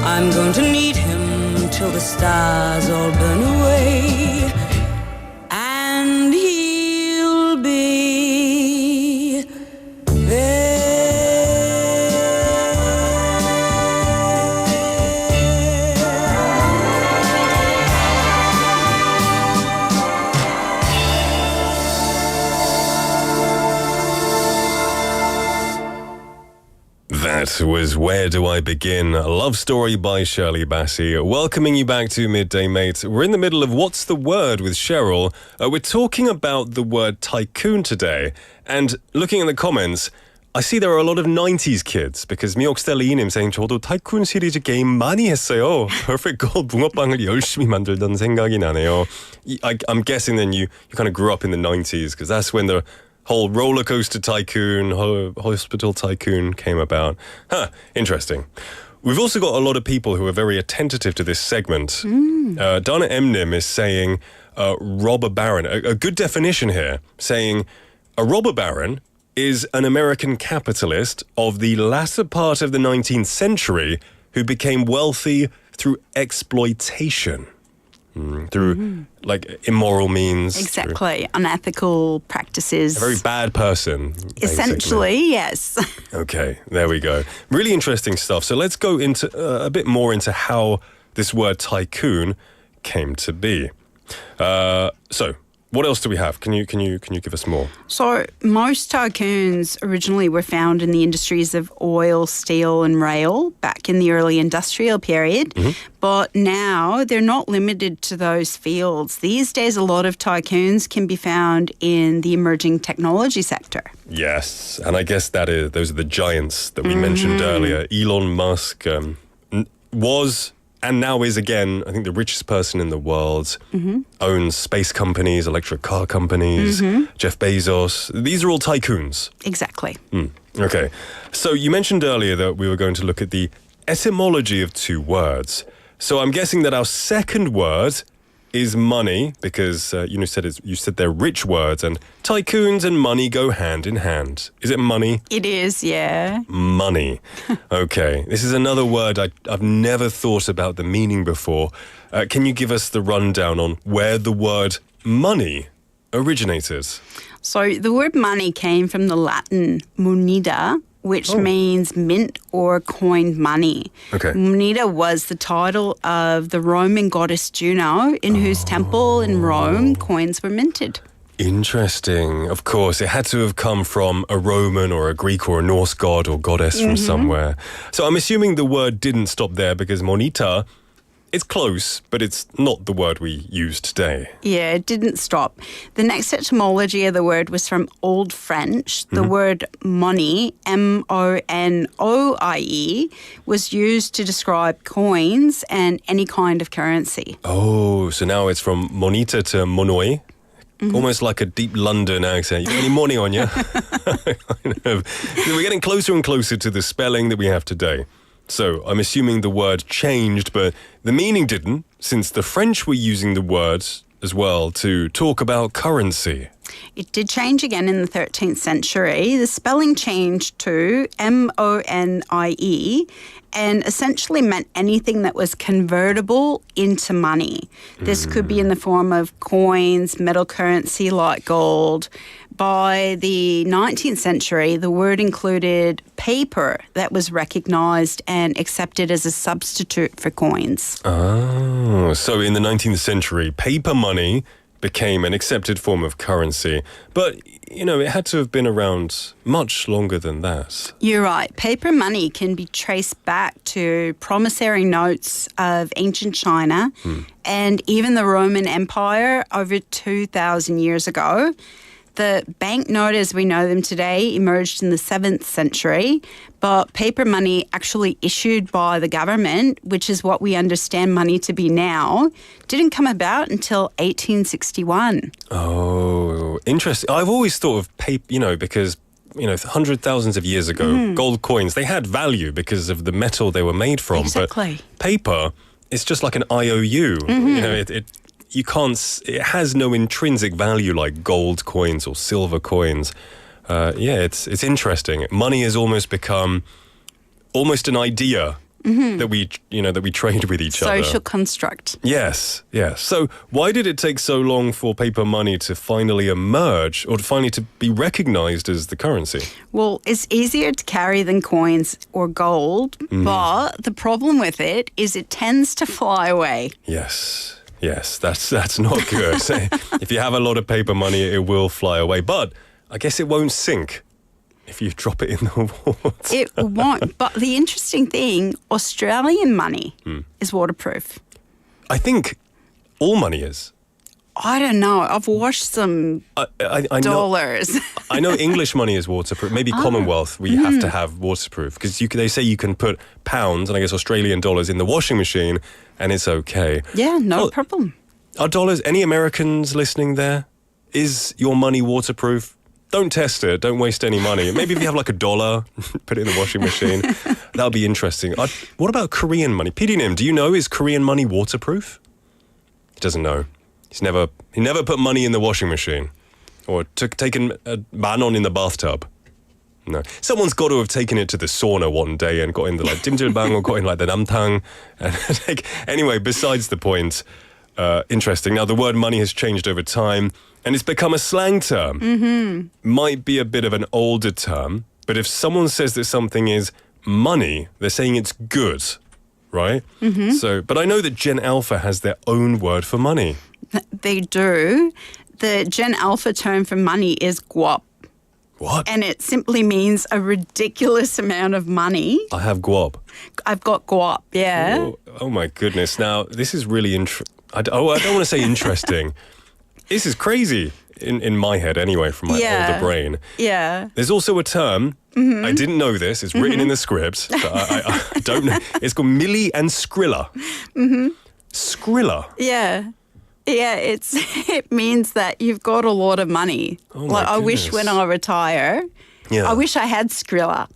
I'm going to need him till the stars all burn away, and he'll be there. That was Where Do I Begin? A love story by Shirley Bassey. Welcoming you back to Midday Mate. We're in the middle of What's the Word with Cheryl. We're talking about the word tycoon today. And looking at the comments, I see there are a lot of 90s kids because 미옥스텔리님 saying 저도 타이쿤 시리즈 게임 많이 했어요. Perfect Gold 붕어빵을 열심히 만들던 생각이 나네요. I'm guessing then you kind of grew up in the 90s because that's when the whole roller coaster tycoon, hospital tycoon came about. Interesting. We've also got a lot of people who are very attentive to this segment. Donna Emnim is saying robber baron. A good definition here, saying a robber baron is an American capitalist of the latter part of the 19th century who became wealthy through exploitation. Through like immoral means. Exactly. Unethical practices. A very bad person. Essentially, basically. yes. Okay, there we go. Really interesting stuff. So let's go into a bit more into how this word tycoon came to be. So What else do we have? Can you give us more? So most tycoons originally were found in the industries of oil, steel and rail back in the early industrial period. But now they're not limited to those fields. These days, a lot of tycoons can be found in the emerging technology sector. Yes, and I guess those are the giants that we mentioned earlier. Elon Musk was and now is again, I think, the richest person in the world, owns space companies, electric car companies, Jeff Bezos. These are all tycoons. Exactly. Okay. So you mentioned earlier that we were going to look at the etymology of two words. So I'm guessing that our second word is money, because you said they're rich words, and tycoons and money go hand in hand. Is it money? It is, yeah. Money. Okay. This is another word I've never thought about the meaning before. Can you give us the rundown on where the word money originated? So the word money came from the Latin moneda, which means mint or coined money. Okay. Moneta was the title of the Roman goddess Juno, in whose temple in Rome coins were minted. Interesting. Of course, it had to have come from a Roman or a Greek or a Norse god or goddess from somewhere. So I'm assuming the word didn't stop there, because moneta, it's close, but it's not the word we use today. Yeah, it didn't stop. The next etymology of the word was from Old French. The word money, M-O-N-O-I-E, was used to describe coins and any kind of currency. Oh, so now it's from moneta to monoi. Almost like a deep London accent. You got any money on you? We're getting closer and closer to the spelling that we have today. So I'm assuming the word changed, but the meaning didn't, since the French were using the word as well to talk about currency. It did change again in the 13th century. The spelling changed to M-O-N-I-E and essentially meant anything that was convertible into money. This could be in the form of coins, metal currency like gold. By the 19th century, the word included paper that was recognised and accepted as a substitute for coins. Oh, so in the 19th century, paper money became an accepted form of currency. But, it had to have been around much longer than that. You're right. Paper money can be traced back to promissory notes of ancient China and even the Roman Empire over 2,000 years ago. The banknote as we know them today emerged in the 7th century, but paper money actually issued by the government, which is what we understand money to be now, didn't come about until 1861. Oh, interesting. I've always thought of paper, because, hundreds of years ago, gold coins, they had value because of the metal they were made from. Exactly. But paper, it's just like an IOU. It has no intrinsic value like gold coins or silver coins. It's interesting. Money has almost become almost an idea that we trade with each other. Social construct. Yes. So why did it take so long for paper money to finally emerge or to be recognized as the currency? Well, it's easier to carry than coins or gold, but the problem with it is it tends to fly away. Yes, that's not good. If you have a lot of paper money, it will fly away. But I guess it won't sink if you drop it in the water. It won't. But the interesting thing, Australian money is waterproof. I think all money is. I don't know. I've washed some I dollars. I know English money is waterproof. Maybe Commonwealth, we have to have waterproof. Because they say you can put pounds and I guess Australian dollars in the washing machine and it's okay. Yeah, no problem. Are dollars, any Americans listening there? Is your money waterproof? Don't test it. Don't waste any money. Maybe if you have like $1, put it in the washing machine. That'll be interesting. What about Korean money? PDNim, do you know, is Korean money waterproof? He doesn't know. He never put money in the washing machine or taken a banon in the bathtub. No. Someone's got to have taken it to the sauna one day and got in the dimjilbang or got in the namtang. And anyway, besides the point, interesting. Now, the word money has changed over time and it's become a slang term. Might be a bit of an older term, but if someone says that something is money, they're saying it's good, right? But I know that Gen Alpha has their own word for money. They do. the Gen Alpha term for money is guap. What? And it simply means a ridiculous amount of money. I have guap. I've got guap, yeah. Oh my goodness. Now, this is really I don't want to say interesting. This is crazy in my head anyway, from my older brain. Yeah. There's also a term, I didn't know this, it's written in the script, but I don't know. It's called Milli and Skrilla. Skrilla? Yeah. Yeah, it means that you've got a lot of money. Oh my I wish when I retire, Yeah. I wish I had Skrilla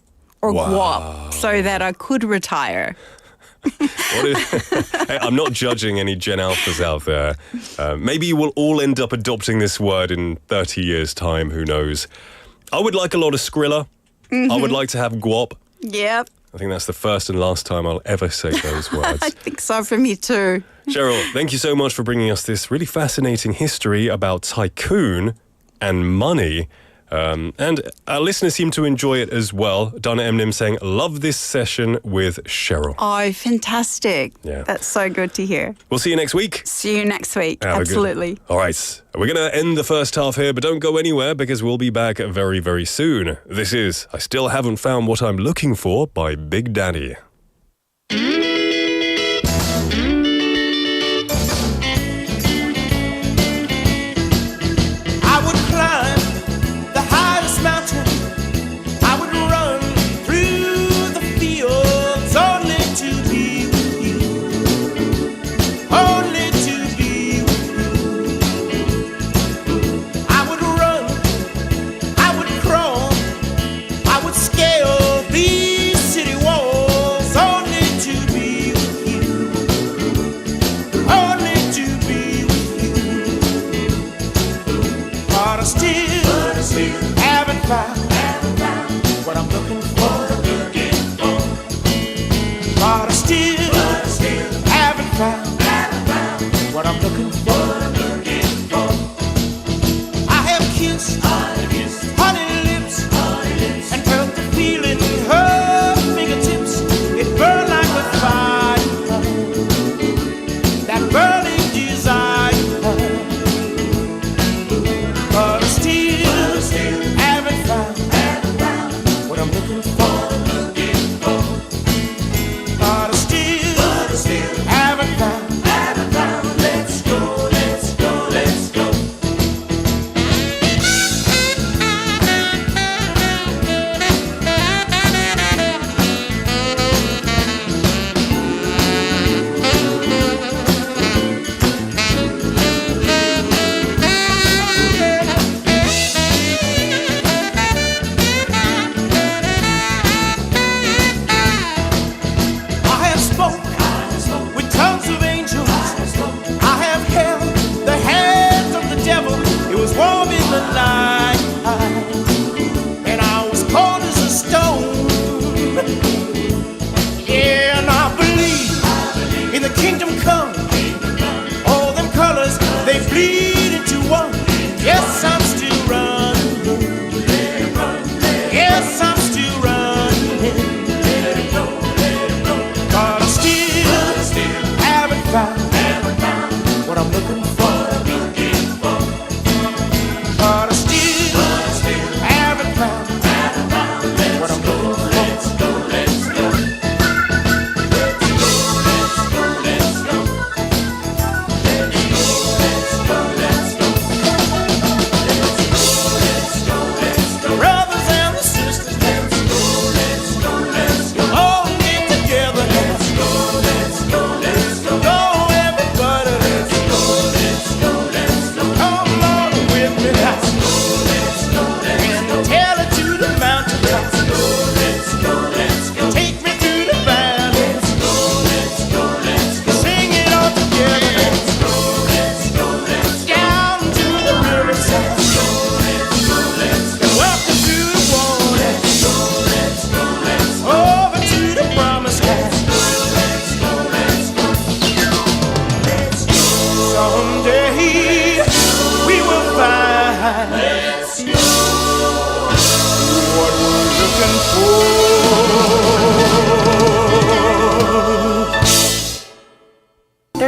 or Wow. guap so that I could retire. Hey, I'm not judging any Gen Alphas out there. Maybe you will all end up adopting this word in 30 years' time, who knows. I would like a lot of Skrilla. I would like to have guap. Yep. I think that's the first and last time I'll ever say those words. I think so for me too. Cheryl, thank you so much for bringing us this really fascinating history about tycoon and money. And our listeners seem to enjoy it as well. Donna Eminem saying, love this session with Cheryl. Oh, fantastic. Yeah. That's so good to hear. We'll see you next week. See you next week. Have a good- Absolutely. All right. We're going to end the first half here, but don't go anywhere because we'll be back very, very soon. This is I Still Haven't Found What I'm Looking For by Big Daddy. I would climb the highest mountain. I would run through the fields only to be with you. Only to be with you. I would run, I would crawl, I would scale these city walls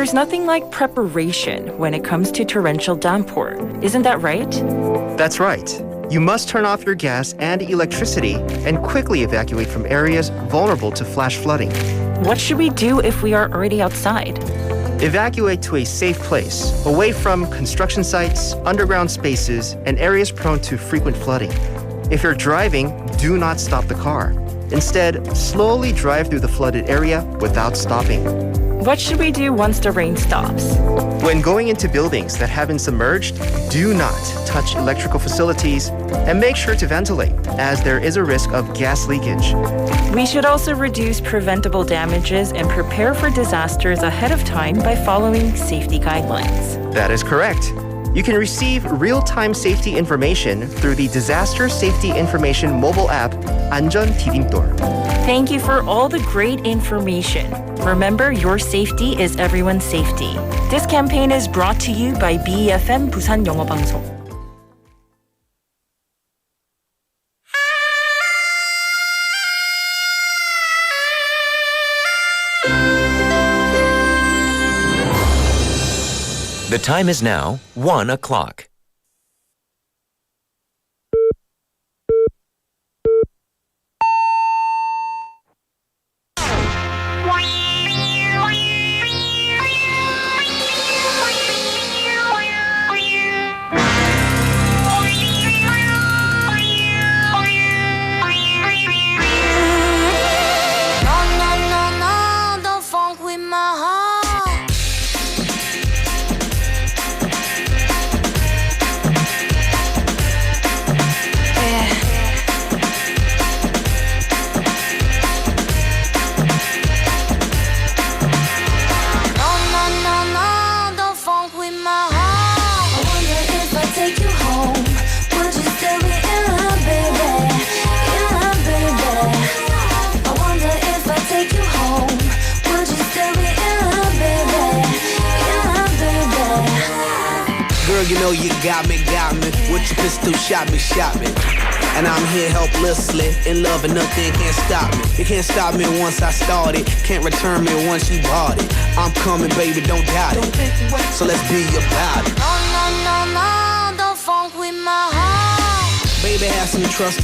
there's nothing like preparation when it comes to torrential downpour. Isn't that right? That's right. You must turn off your gas and electricity and quickly evacuate from areas vulnerable to flash flooding. What should we do if we are already outside? Evacuate to a safe place, away from construction sites, underground spaces, and areas prone to frequent flooding. If you're driving, do not stop the car. Instead, slowly drive through the flooded area without stopping. What should we do once the rain stops? When going into buildings that have been submerged, do not touch electrical facilities and make sure to ventilate, as there is a risk of gas leakage. We should also reduce preventable damages and prepare for disasters ahead of time by following safety guidelines. That is correct. You can receive real-time safety information through the Disaster Safety Information mobile app, 안전 디딤돌. Thank you for all the great information. Remember, your safety is everyone's safety. This campaign is brought to you by BEFM 부산영어방송. The time is now 1 o'clock. You know you got me, with your pistol, shot me. And I'm here helplessly, in love and nothing can't stop me. You can't stop me once I started, can't return me once you bought it. I'm coming, baby, don't doubt it. So let's be about it. No, don't funk with my heart. Baby, have some trust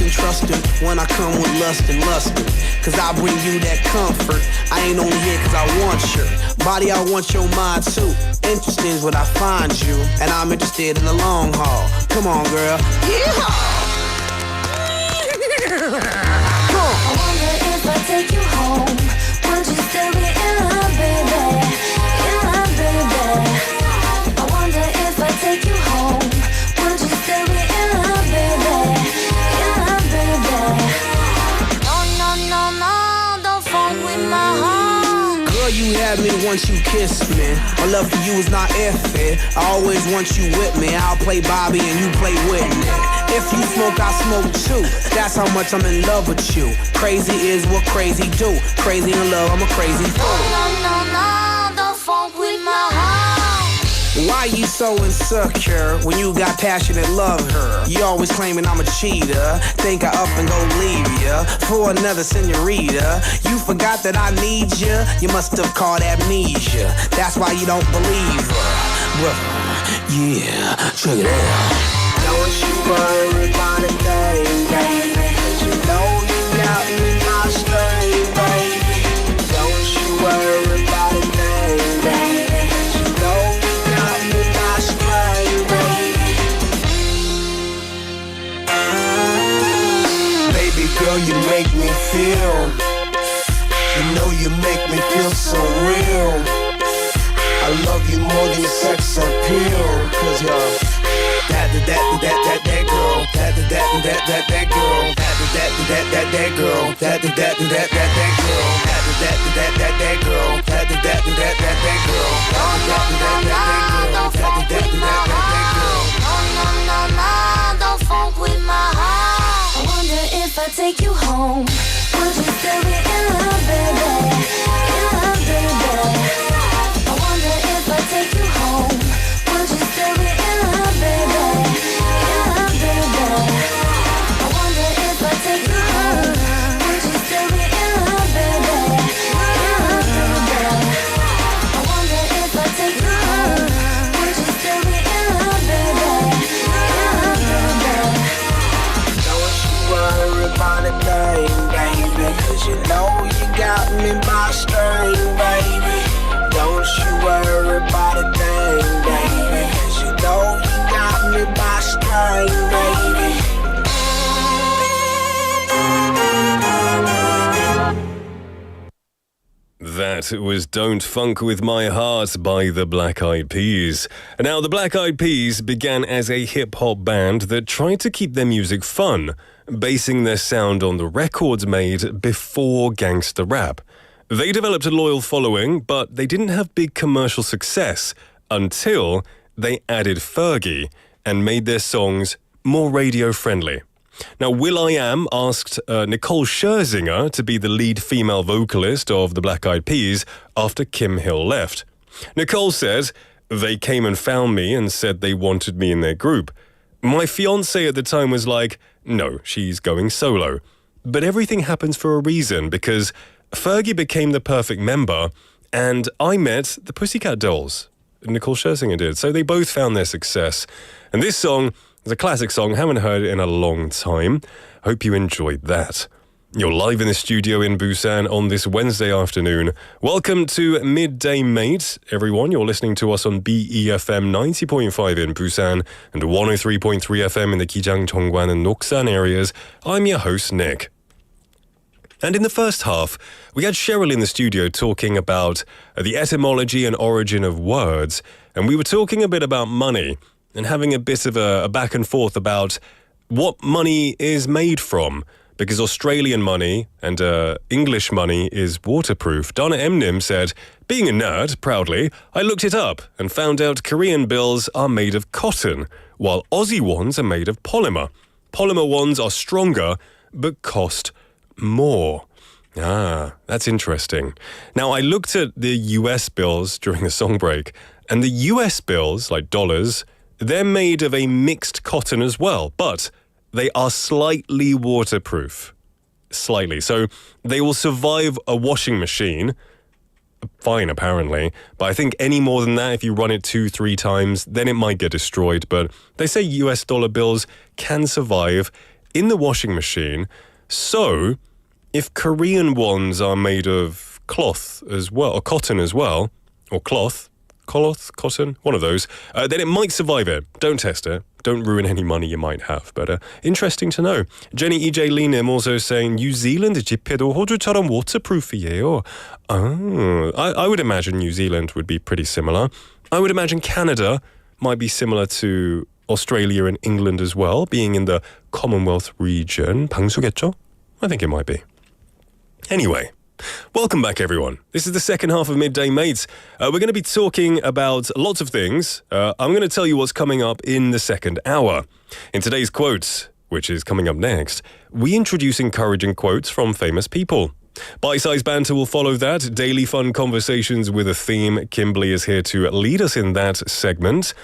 when I come with lust and lustin'. Cause I bring you that comfort. I ain't only here cause I want your body, I want your mind too. Interesting is what I find you, and I'm interested in the long haul. Come on, girl. Yeehaw! I wonder if I take you home, would you still be in love, baby? In love, baby. I wonder if I take you home, would you still be in love, baby? In love, baby. No, don't funk with my heart. Girl, you had me once you kissed me. My love for you is not iffy. I always want you with me. I'll play Bobby and you play Whitney. If you smoke, I smoke too. That's how much I'm in love with you. Crazy is what crazy do. Crazy in love, I'm a crazy fool. No, don't funk with my heart. Why you so insecure when you got passionate love her? You always claiming I'm a cheater. Think I up and go leave ya for another senorita. You forgot that I need ya. You must have caught amnesia. That's why you don't believe her. Well, yeah, check it out. Don't you worry about a thing, baby. 'Cause you know you got me my string, baby. Don't you worry about a thing, baby. 'Cause you know you got me my string, baby. Baby girl, you make me feel. You know you make me feel so real. I love you more than your sex appeal. 'Cause you're that girl, that girl, that girl, that girl, that girl, that girl, that Don't funk with my heart. I wonder if I take you home, would you still be in love, baby? In love, baby. I wonder if I take you home, would you still be in love, baby? In love, baby. I wonder if I take you home, would you still be in love, baby? In love, baby. I wonder if I know you got me by string, baby. Don't you worry about a thing, baby. 'Cause you know you got me by string, baby. That was Don't Funk With My Heart by the Black Eyed Peas. Now, the Black Eyed Peas began as a hip-hop band that tried to keep their music fun, basing their sound on the records made before gangster rap. They developed a loyal following, but they didn't have big commercial success until they added Fergie and made their songs more radio-friendly. Now, will.i.am asked Nicole Scherzinger to be the lead female vocalist of the Black Eyed Peas after Kim Hill left. Nicole said, "They came and found me and said they wanted me in their group. My fiancé at the time was like, no, she's going solo. But everything happens for a reason because Fergie became the perfect member and I met the Pussycat Dolls." Nicole Scherzinger did. So they both found their success. And this song is a classic song. Haven't heard it in a long time. Hope you enjoyed that. You're live in the studio in Busan on this Wednesday afternoon. Welcome to Midday Mate, everyone. You're listening to us on BEFM 90.5 in Busan and 103.3 FM in the Kijang, Dongguan and Noksan areas. I'm your host, Nick. And in the first half, we had Cheryl in the studio talking about the etymology and origin of words, and we were talking a bit about money and having a bit of a back and forth about what money is made from, because Australian money and English money is waterproof. Donna Emnim said, "Being a nerd, proudly, I looked it up and found out Korean bills are made of cotton, while Aussie ones are made of polymer. Polymer ones are stronger, but cost more." Ah, that's interesting. Now, I looked at the US bills during the song break, and the US bills, like dollars, they're made of a mixed cotton as well, but they are slightly waterproof. Slightly. So they will survive a washing machine, fine apparently, but I think any more than that, if you run it 2-3 times, then it might get destroyed. But they say US dollar bills can survive in the washing machine. So if Korean ones are made of cloth as well, or cotton as well, or cloth, cotton, one of those, then it might survive it. Don't test it. Don't ruin any money you might have. But interesting to know. Jenny E.J. Linim also saying, New Zealand 지폐도 호주처럼 waterproof이에요. Oh, I would imagine New Zealand would be pretty similar. I would imagine Canada might be similar to Australia and England as well, being in the Commonwealth region. 방수겠죠? I think it might be. Anyway, welcome back, everyone. This is the second half of Midday Mates. We're going to be talking about lots of things. I'm going to tell you what's coming up in the second hour. In today's quotes, which is coming up next, we introduce encouraging quotes from famous people. Bite-sized banter will follow that. Daily fun conversations with a theme. Kimberly is here to lead us in that segment.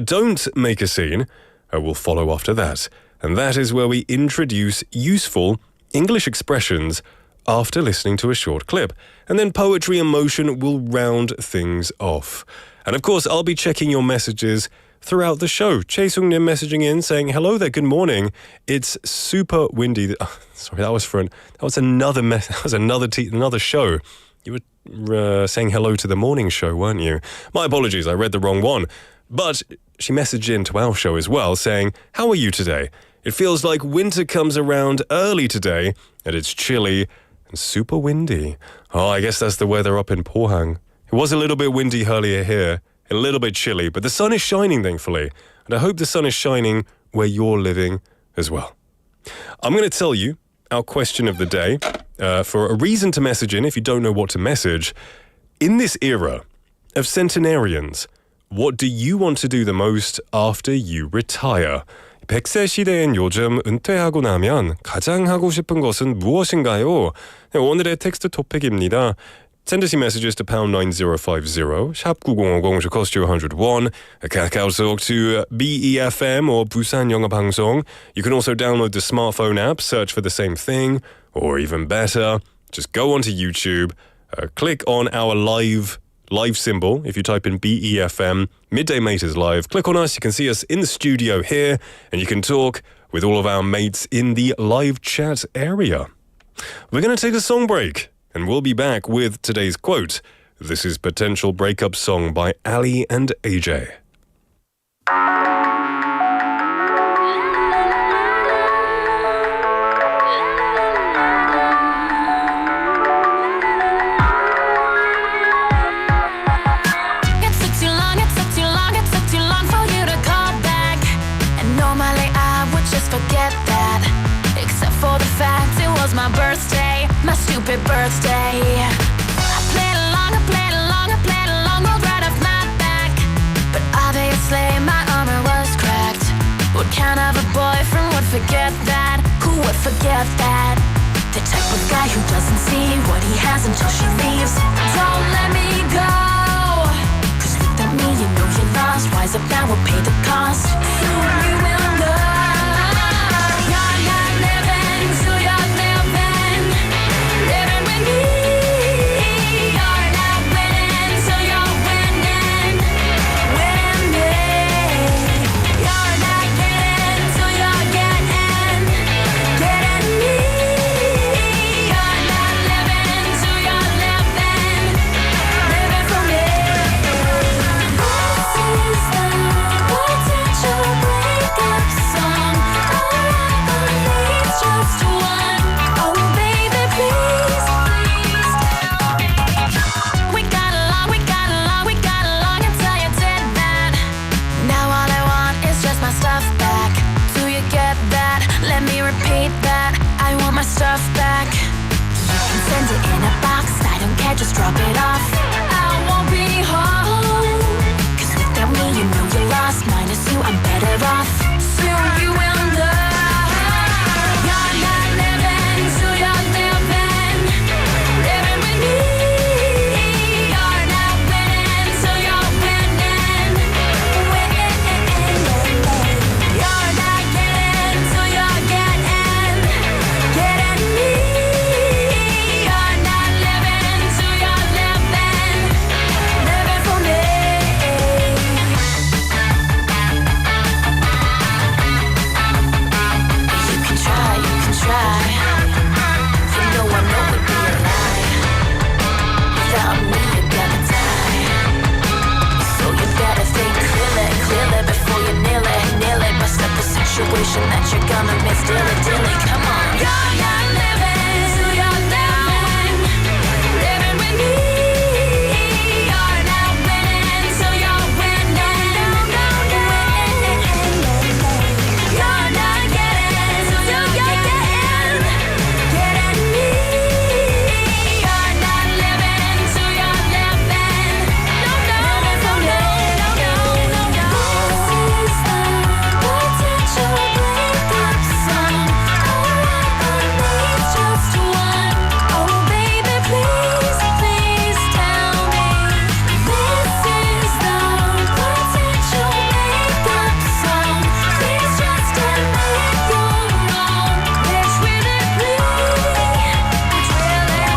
Don't make a scene will follow after that. And that is where we introduce useful English expressions after listening to a short clip. And then Poetry and Motion will round things off. And of course, I'll be checking your messages throughout the show. Chae Sung-nim messaging in saying, "Hello there, good morning. It's super windy." Sorry, that was another show. You were saying hello to the morning show, weren't you? My apologies, I read the wrong one. But she messaged in to our show as well saying, "How are you today? It feels like winter comes around early today and it's chilly and super windy." Oh, I guess that's the weather up in Pohang. It was a little bit windy earlier here, a little bit chilly, but the sun is shining, thankfully. And I hope the sun is shining where you're living as well. I'm going to tell you our question of the day for a reason to message in if you don't know what to message. In this era of centenarians, what do you want to do the most after you retire? 100세 시대인 요즘 은퇴하고 나면 가장 하고 싶은 것은 무엇인가요? 네, 오늘의 텍스트 토픽입니다. Send us your messages to pound 9050, 샵 9050, which will cost you 101. A KakaoTalk to BEFM or 부산영어방송. You can also download the smartphone app, search for the same thing, or even better, just go onto YouTube, click on our live symbol. If you type in BEFM, Midday Mate is live. Click on us, you can see us in the studio here, and you can talk with all of our mates in the live chat area. We're going to take a song break. and we'll be back with today's quote. This is Potential Breakup Song by Ali and AJ. My birthday, my stupid birthday. I played along, rolled right off my back. But obviously my armor was cracked. What kind of a boyfriend would forget that? Who would forget that? The type of guy who doesn't see what he has until she leaves. Don't let me go, 'cause without me you know you're lost. Rise up now, we'll pay the cost. Soon you will know. Stuff back. You can send it in a box, I don't care, just drop it off. I won't be home, 'cause without me you know you're lost. Minus you, I'm better off. Soon you will know. You're not living, so you're living. Living with me. You're not winning, so you're winning. You're not getting, so you're getting. Situation that you're gonna miss, dilly, come on. You're not living, so you're living. Living with me. You're not winning, so you're winning. You're not getting, so you're getting. Getting me. You're not living, so you're living. Living for me. This is the breakup song. Just one. Oh baby, please, please tell me. This is the potential breakup song. Please just admit you're wrong. Which will it be? Which will it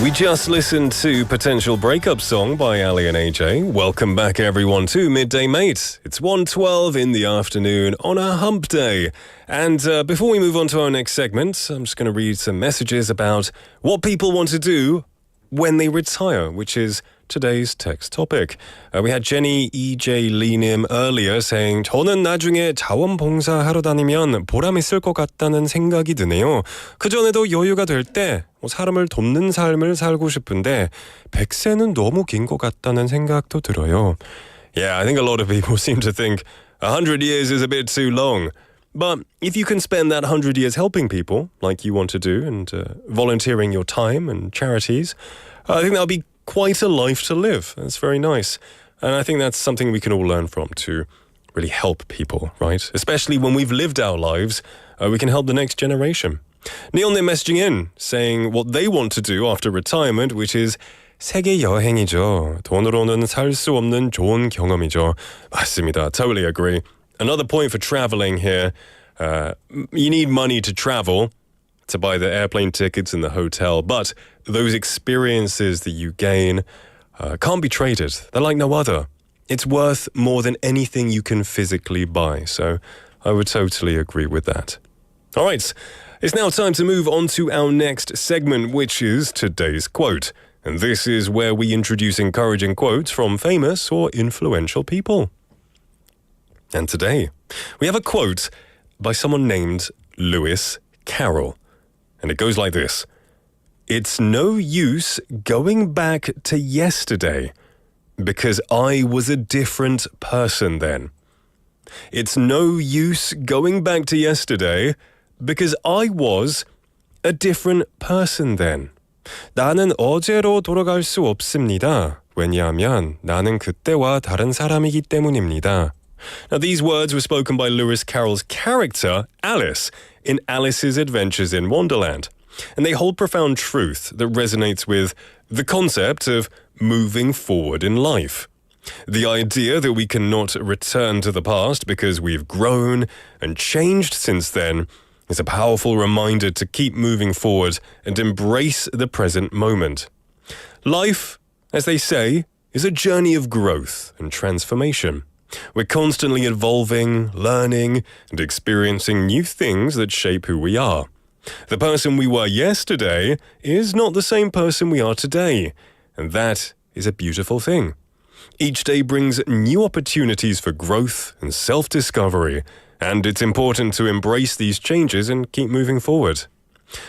We just listened to Potential Breakup Song by Ali and AJ. Welcome back, everyone, to Midday Mate. It's 1:12 in the afternoon on a hump day. And before we move on to our next segment, I'm just going to read some messages about what people want to do when they retire, which is today's text topic. We had Jenny EJ Lee님 earlier saying, 저는 나중에 자원봉사 하러 다니면 보람 있을 것 같다는 생각이 드네요. 그전에도 여유가 될 때 사람을 돕는 삶을 살고 싶은데 100세는 너무 긴 것 같다는 생각도 들어요. Yeah, I think a lot of people seem to think 100 years is a bit too long. But if you can spend that 100 years helping people, like you want to do, and volunteering your time and charities, I think that'll be quite a life to live. That's very nice. And I think that's something we can all learn from, to really help people, right? Especially when we've lived our lives, we can help the next generation. Neil님 messaging in, saying what they want to do after retirement, which is 세계 여행이죠. 돈으로는 살 수 없는 좋은 경험이죠. 맞습니다. Totally agree. Another point for traveling here, you need money to travel, to buy the airplane tickets and the hotel, but those experiences that you gain can't be traded. They're like no other. It's worth more than anything you can physically buy. So I would totally agree with that. All right, it's now time to move on to our next segment, which is today's quote. And this is where we introduce encouraging quotes from famous or influential people. And today, we have a quote by someone named Lewis Carroll. And it goes like this. It's no use going back to yesterday because I was a different person then. It's no use going back to yesterday because I was a different person then. 나는 어제로 돌아갈 수 없습니다. 왜냐하면 나는 그때와 다른 사람이기 때문입니다. Now, these words were spoken by Lewis Carroll's character, Alice, in Alice's Adventures in Wonderland. And they hold profound truth that resonates with the concept of moving forward in life. The idea that we cannot return to the past because we've grown and changed since then is a powerful reminder to keep moving forward and embrace the present moment. Life, as they say, is a journey of growth and transformation. We're constantly evolving, learning, and experiencing new things that shape who we are. The person we were yesterday is not the same person we are today, and that is a beautiful thing. Each day brings new opportunities for growth and self-discovery, and it's important to embrace these changes and keep moving forward.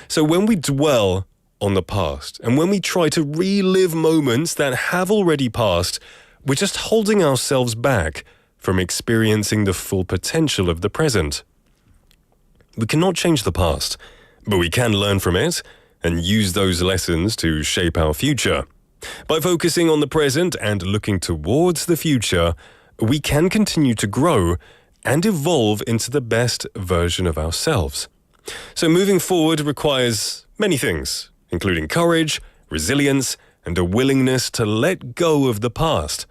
So when we dwell on the past, and when we try to relive moments that have already passed, we're just holding ourselves back from experiencing the full potential of the present. We cannot change the past, but we can learn from it and use those lessons to shape our future. By focusing on the present and looking towards the future, we can continue to grow and evolve into the best version of ourselves. So moving forward requires many things, including courage, resilience, and a willingness to let go of the past.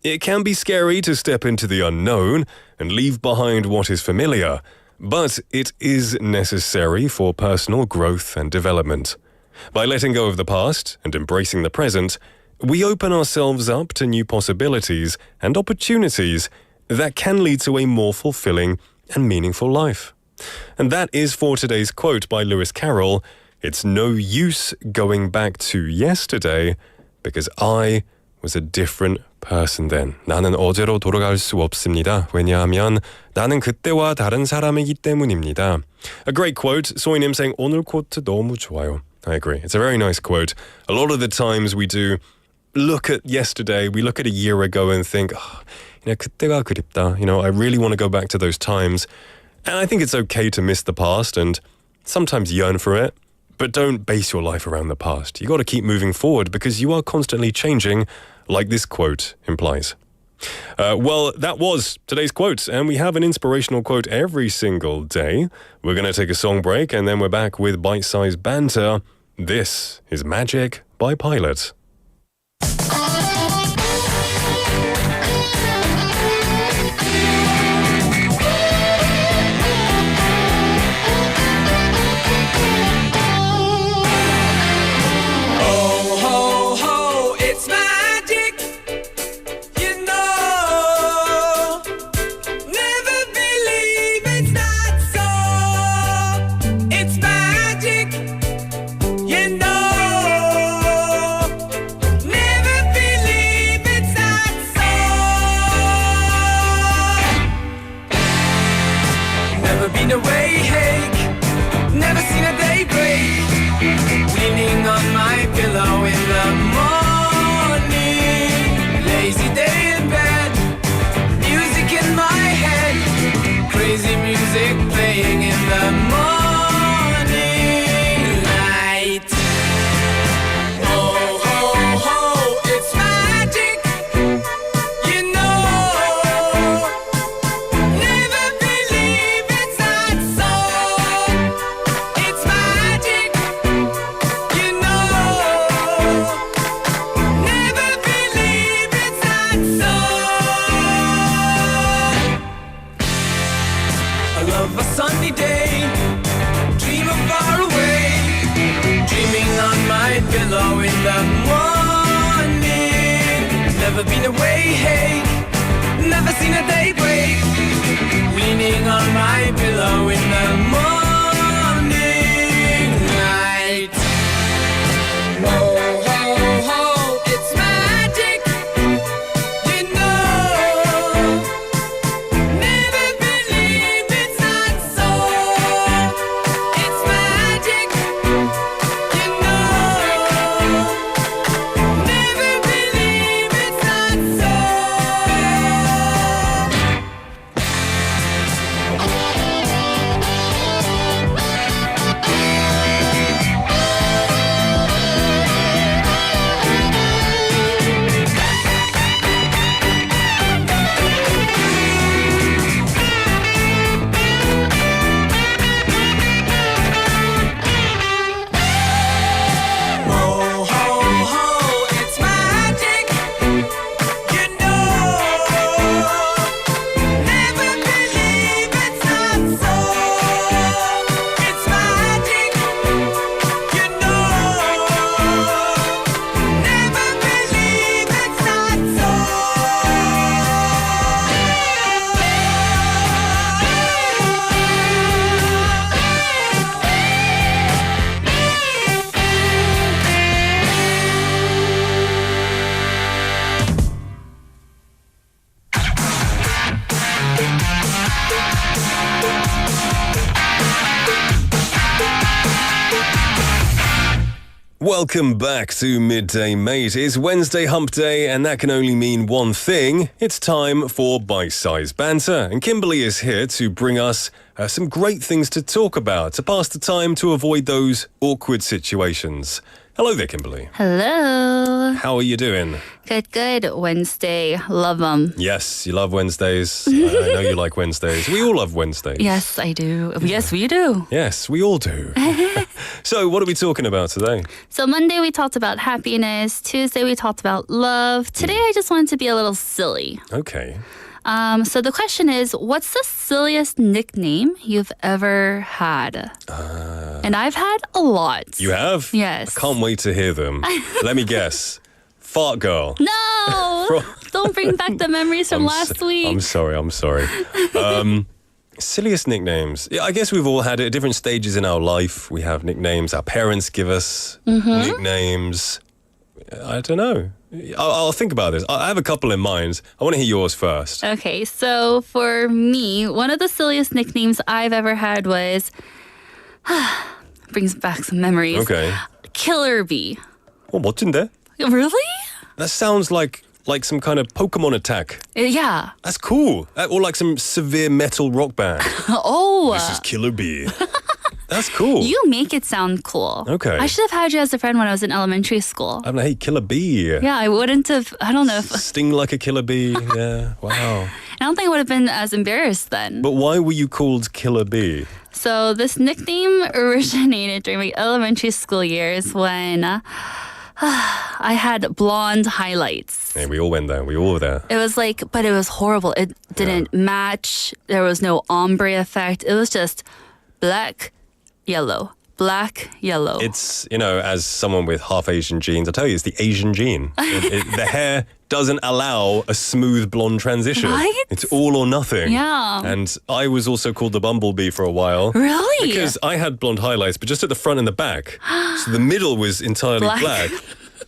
It can be scary to step into the unknown and leave behind what is familiar, but it is necessary for personal growth and development. By letting go of the past and embracing the present, we open ourselves up to new possibilities and opportunities that can lead to a more fulfilling and meaningful life. And that is for today's quote by Lewis Carroll. It's no use going back to yesterday because I was a different person then. 나는 어제로 돌아갈 수 없습니다. 왜냐하면 나는 그때와 다른 사람이기 때문입니다. A great quote. 소희님 saying 오늘 코트 너무 좋아요. I agree. It's a very nice quote. A lot of the times we do look at yesterday, we look at a year ago and think, 그때가 그립다. I really want to go back to those times. And I think it's okay to miss the past and sometimes yearn for it, but don't base your life around the past. You got to keep moving forward because you are constantly changing, like this quote implies. Well, that was today's quote, and we have an inspirational quote every single day. We're going to take a song break, and then we're back with bite-sized banter. This is Magic by Pilot. You know I love a sunny day. Dream of far away. Dreaming on my pillow in the morning. Never been away, hey. Never seen a day break. Leaning on my pillow in the morning light. Ho, ho, ho, it's magic. You know. Never believe it's not so. It's magic. You know. Never believe it's not so. Ho, ho, ho, it's magic. You know. Never believe it's not so. It's magic. You know. Never believe it's not so. Welcome back to Midday Mate. It's Wednesday hump day, and that can only mean one thing. It's time for bite-sized banter. And Kimberly is here to bring us some great things to talk about, to pass the time, to avoid those awkward situations. Hello there, Kimberly. Hello. How are you doing? Good. Wednesday. Love them. Yes, you love Wednesdays. I know you like Wednesdays. We all love Wednesdays. Yes, I do. Yes, we do. Yes, we all do. So, what are we talking about today? So Monday we talked about happiness. Tuesday we talked about love. Today I just wanted to be a little silly. Okay. So the question is, what's the silliest nickname you've ever had? And I've had a lot. You have? Yes. I can't wait to hear them. Let me guess. Fart girl. No! Don't bring back the memories from last week. I'm sorry. Silliest nicknames. Yeah, I guess we've all had it at different stages in our life. We have nicknames. Our parents give us nicknames. I don't know. I'll think about this. I have a couple in mind. I want to hear yours first. Okay, so for me, one of the silliest nicknames I've ever had was brings back some memories. Okay. Killer Bee. 멋진데? Really? That sounds like some kind of Pokemon attack. Yeah. That's cool. Or like some severe metal rock band. Oh. This is Killer Bee. That's cool. You make it sound cool. Okay. I should have had you as a friend when I was in elementary school. I'm like, hey, Killer Bee. Yeah, I wouldn't have, I don't know if... Sting like a killer bee. Yeah, wow. I don't think I would have been as embarrassed then. But why were you called Killer Bee? So this nickname originated during my elementary school years when I had blonde highlights. Yeah, we all went there. We all were there. It was like, but it was horrible. It didn't match. There was no ombre effect. It was just black, yellow. Black, yellow. It's, as someone with half Asian genes, I tell you, it's the Asian gene. The hair doesn't allow a smooth blonde transition. Right? It's all or nothing. Yeah. And I was also called the bumblebee for a while. Really? Because I had blonde highlights, but just at the front and the back. So the middle was entirely black.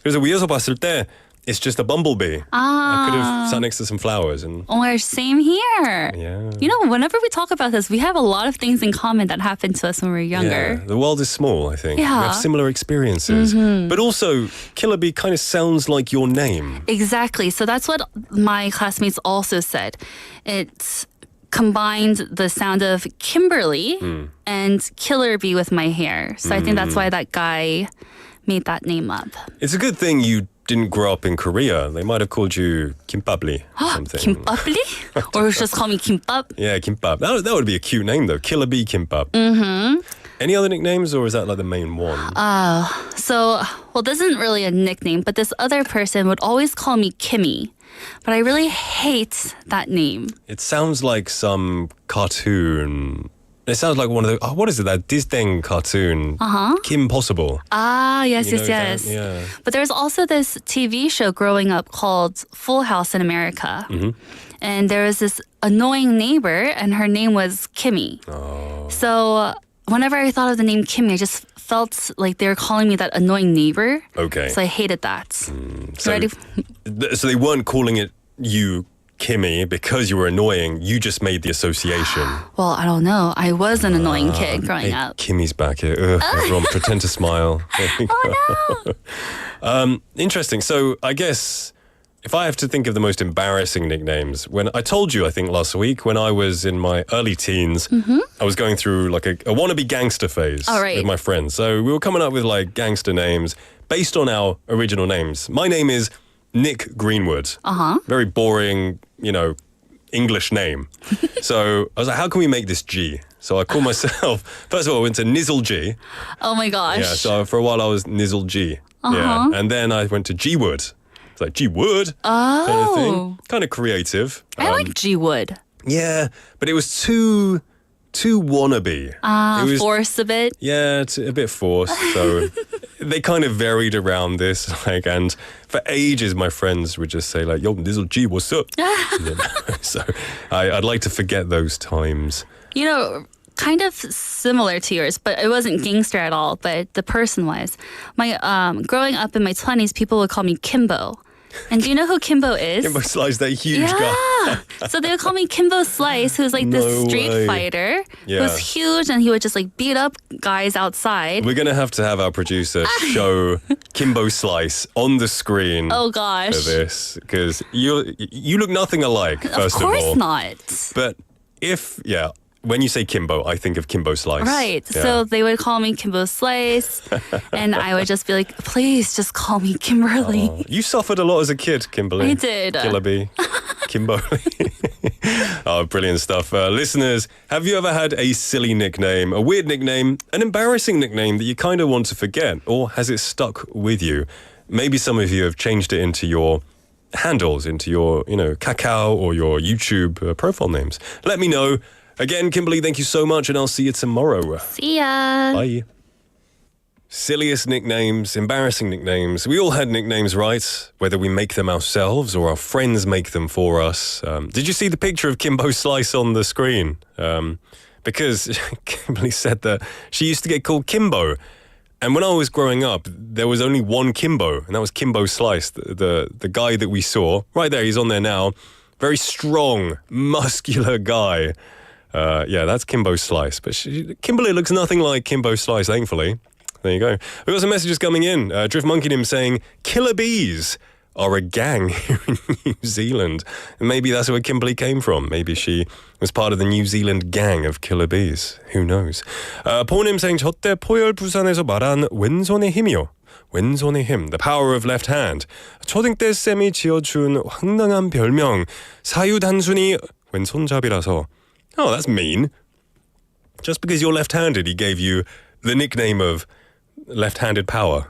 그래서 위에서 봤을 때 it's just a bumblebee. I could have sat next to some flowers. Oh, same here. Yeah. Whenever we talk about this, we have a lot of things in common that happened to us when we were younger. Yeah, the world is small, I think. Yeah. We have similar experiences. But also, Killer Bee kind of sounds like your name. Exactly. So that's what my classmates also said. It combined the sound of Kimberly and Killer Bee with my hair. So I think that's why that guy made that name up. It's a good thing you didn't grow up in Korea. They might have called you Kimpabli or something. Kimpabli? Or just call me Kimbap? Yeah, Kimbap. That would be a cute name though. Killer Bee Kimbap. Any other nicknames, or is that like the main one? This isn't really a nickname, but this other person would always call me Kimmy. but I really hate that name. It sounds like some cartoon. It sounds like one of the, what is it, that Disney cartoon? Kim Possible. Ah, yes, You yes, know yes. that? Yeah. But there's also this TV show growing up called Full House in America. And there was this annoying neighbor, and her name was Kimmy. So whenever I thought of the name Kimmy, I just felt like they were calling me that annoying neighbor. Okay. So I hated that. So they weren't calling it you Kimmy because you were annoying. You just made the association. Well, I don't know. I was an annoying kid growing Hey, up. Kimmy's back here. Ugh, everyone pretend to smile. Interesting. So I guess if I have to think of the most embarrassing nicknames, when I told you, I think last week, when I was in my early teens, I was going through like a wannabe gangster phase with my friends. So we were coming up with like gangster names based on our original names. My name is Nick Greenwood. Very boring, English name. So I was like, how can we make this G? So I called myself, first of all, I went to Nizzle G. Oh my gosh. Yeah, so for a while I was Nizzle G. Yeah. And then I went to G Wood. It's like G Wood kind of thing. Kind of creative. I like G Wood. Yeah, but it was too wannabe. It was Forced a bit. Yeah, a bit forced. So they kind of varied around this, and for ages my friends would just say like, "Yo, Nizzle G, what's up?" So I'd like to forget those times. Kind of similar to yours, but it wasn't gangster at all. But the person-wise, my growing up in my 20s, people would call me Kimbo. And do you know who Kimbo is? Kimbo Slice, that huge guy. So they would call me Kimbo Slice, who's like this street fighter who's huge, and he would just like beat up guys outside. We're gonna have to have our producer show Kimbo Slice on the screen. Oh gosh, for this, because you look nothing alike. First of all, of course not. But when you say Kimbo, I think of Kimbo Slice. Right. Yeah. So they would call me Kimbo Slice, and I would just be like, please just call me Kimberly. Oh, you suffered a lot as a kid, Kimberly. I did. Killer Bee. Kimberly. Oh, brilliant stuff. Listeners, have you ever had a silly nickname, a weird nickname, an embarrassing nickname that you kind of want to forget? Or has it stuck with you? Maybe some of you have changed it into your handles, into your, Kakao or your YouTube profile names. Let me know. Again, Kimberly, thank you so much, and I'll see you tomorrow. See ya. Bye. Silliest nicknames, embarrassing nicknames. We all had nicknames, right? Whether we make them ourselves or our friends make them for us. Did you see the picture of Kimbo Slice on the screen? Because Kimberly said that she used to get called Kimbo. And when I was growing up, there was only one Kimbo, and that was Kimbo Slice, the guy that we saw. Right there, he's on there now. Very strong, muscular guy. That's Kimbo Slice. But Kimberly looks nothing like Kimbo Slice, thankfully. There you go. We've got some messages coming in. Drift Monkey Nim saying, killer bees are a gang here in New Zealand. And maybe that's where Kimberly came from. Maybe she was part of the New Zealand gang of killer bees. Who knows? 포님 saying, 저때 포열 부산에서 말한 왼손의 힘이요. 왼손의 힘, the power of left hand. 초등 때 쌤이 지어준 황당한 별명, 사유 단순히 왼손잡이라서. Oh, that's mean. Just because you're left-handed, he gave you the nickname of left-handed power.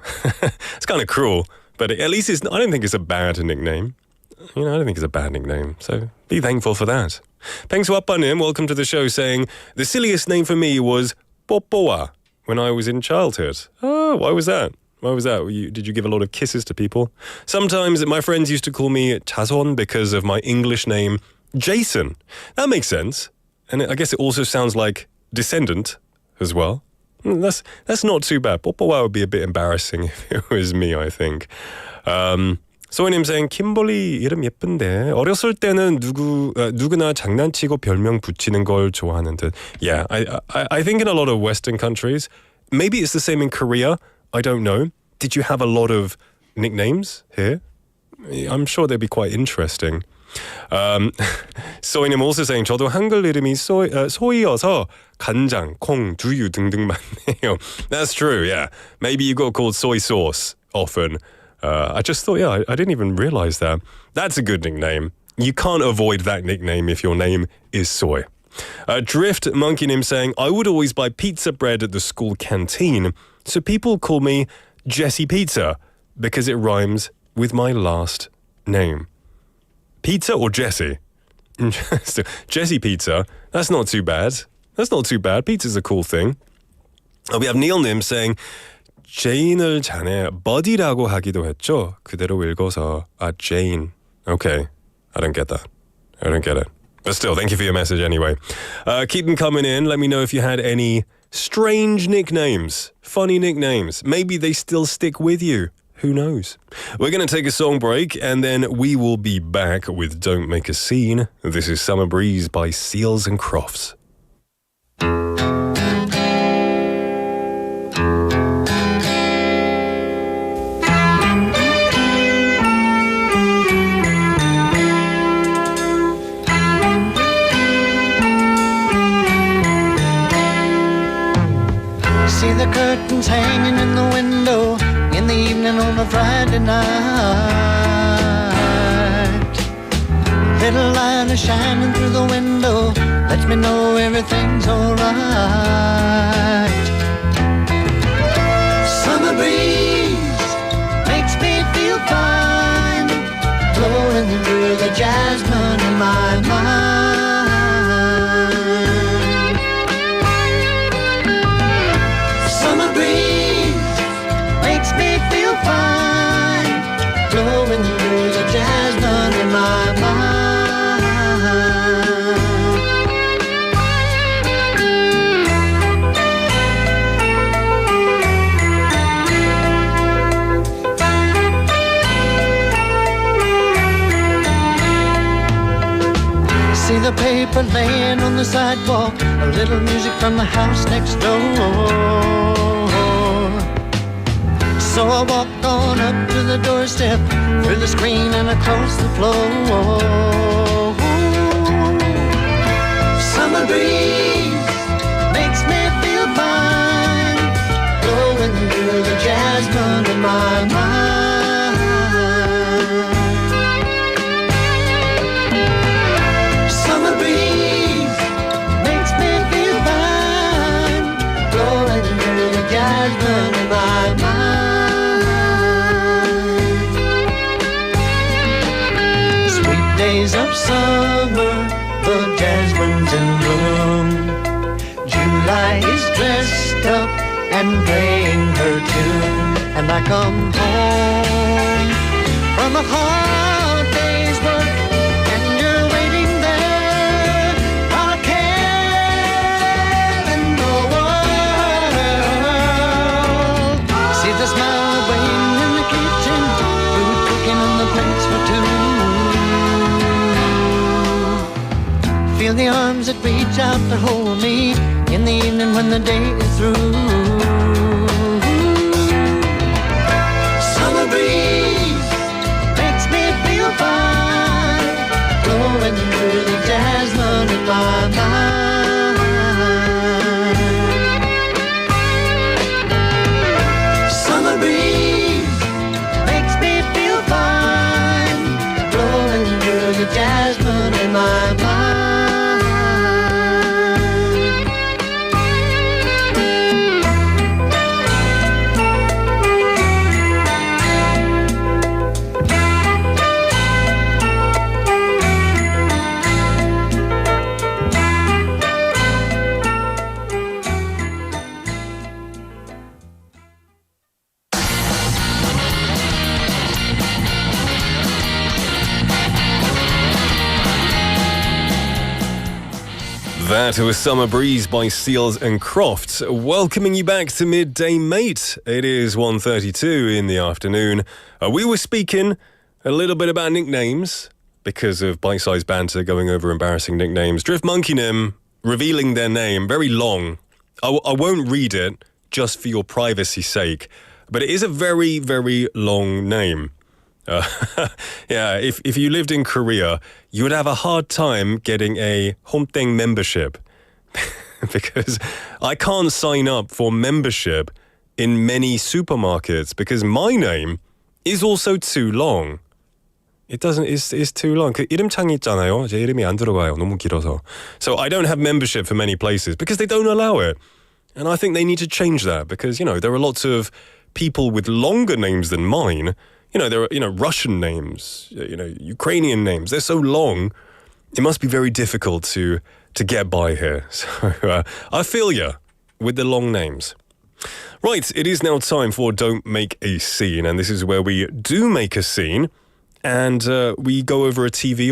It's kind of cruel, but at least I don't think it's a bad nickname. I don't think it's a bad nickname, so be thankful for that. Thanks to Appanim, welcome to the show, saying, the silliest name for me was Popoa when I was in childhood. Oh, why was that? Why was that? Did you give a lot of kisses to people? Sometimes my friends used to call me Tazon because of my English name, Jason. That makes sense. And I guess it also sounds like descendant as well. That's not too bad. Popowa would be a bit embarrassing if it was me, I think. 소희님 saying, 김볼리 이름 예쁜데 어렸을 때는 누구나 장난치고 별명 붙이는 걸 좋아하는 듯. Yeah, I think in a lot of Western countries, maybe it's the same in Korea. I don't know. Did you have a lot of nicknames here? I'm sure they'd be quite interesting. 소희님 also saying 저도 한글 이름이 소희여서 간장, 콩, 두유 등등 많네요. That's true, yeah. Maybe you got called soy sauce often. I just thought, I didn't even realize that. That's a good nickname. You can't avoid that nickname if your name is soy. Drift Monkey Nim saying, I would always buy pizza bread at the school canteen, so people call me Jesse Pizza because it rhymes with my last name. Pizza or Jesse? So, Jesse Pizza. That's not too bad. That's not too bad. Pizza's a cool thing. We have Neil Nim saying Jane을 자네 buddy라고 하기도 했죠. 그대로 읽어서 Jane. Okay, I don't get that. I don't get it. But still, thank you for your message anyway. Keep them coming in. Let me know if you had any strange nicknames, funny nicknames. Maybe they still stick with you. Who knows? We're going to take a song break and then we will be back with Don't Make a Scene. This is Summer Breeze by Seals and Crofts. See the curtains hanging in the window in the evening on a Friday night. Little light is shining through the window, lets me know everything's alright. Summer breeze makes me feel fine, blowing through the jasmine in my mind. Summer breeze makes me feel fine, blowing through the jasmine in my mind. See the paper laying on the sidewalk, a little music from the house next door. So I walked on up to the doorstep, through the screen and across the floor. Summer breeze makes me feel fine, blowing through the jasmine in my mind. Summer breeze makes me feel fine, blowing through the jasmine in my mind. Days of summer, the jasmine's in bloom. July is dressed up and playing her tune. And I come home from a hard day's work, and you're waiting there, not a care in the world. See the smile waiting in the kitchen, food cooking on the plates for two. Feel the arms that reach out to hold me in the evening when the day is through. Summer breeze makes me feel fine, blowing through the jasmine in my mind. Summer breeze makes me feel fine, blowing through the jasmine in my mind. That was Summer Breeze by Seals and Crofts, welcoming you back to Midday Mate. It is 1:32 in the afternoon. We were speaking a little bit about nicknames because of bite-sized banter, going over embarrassing nicknames. Drift Monkey Nim revealing their name, very long. I won't read it just for your privacy's sake, but it is a very, very long name. Yeah, if you lived in Korea, you would have a hard time getting a Homdaeng membership because I can't sign up for membership in many supermarkets because my name is also too long. It's too long. 그 이름창이 있잖아요. 제 이름이 안 들어가요. 너무 길어서. So I don't have membership for many places because they don't allow it. And I think they need to change that because, you know, there are lots of people with longer names than mine. there are, Russian names, Ukrainian names. They're so long. It must be very difficult to get by here. So I feel ya with the long names. Right, it is now time for Don't Make a Scene, and this is where we do make a scene, and we go over a TV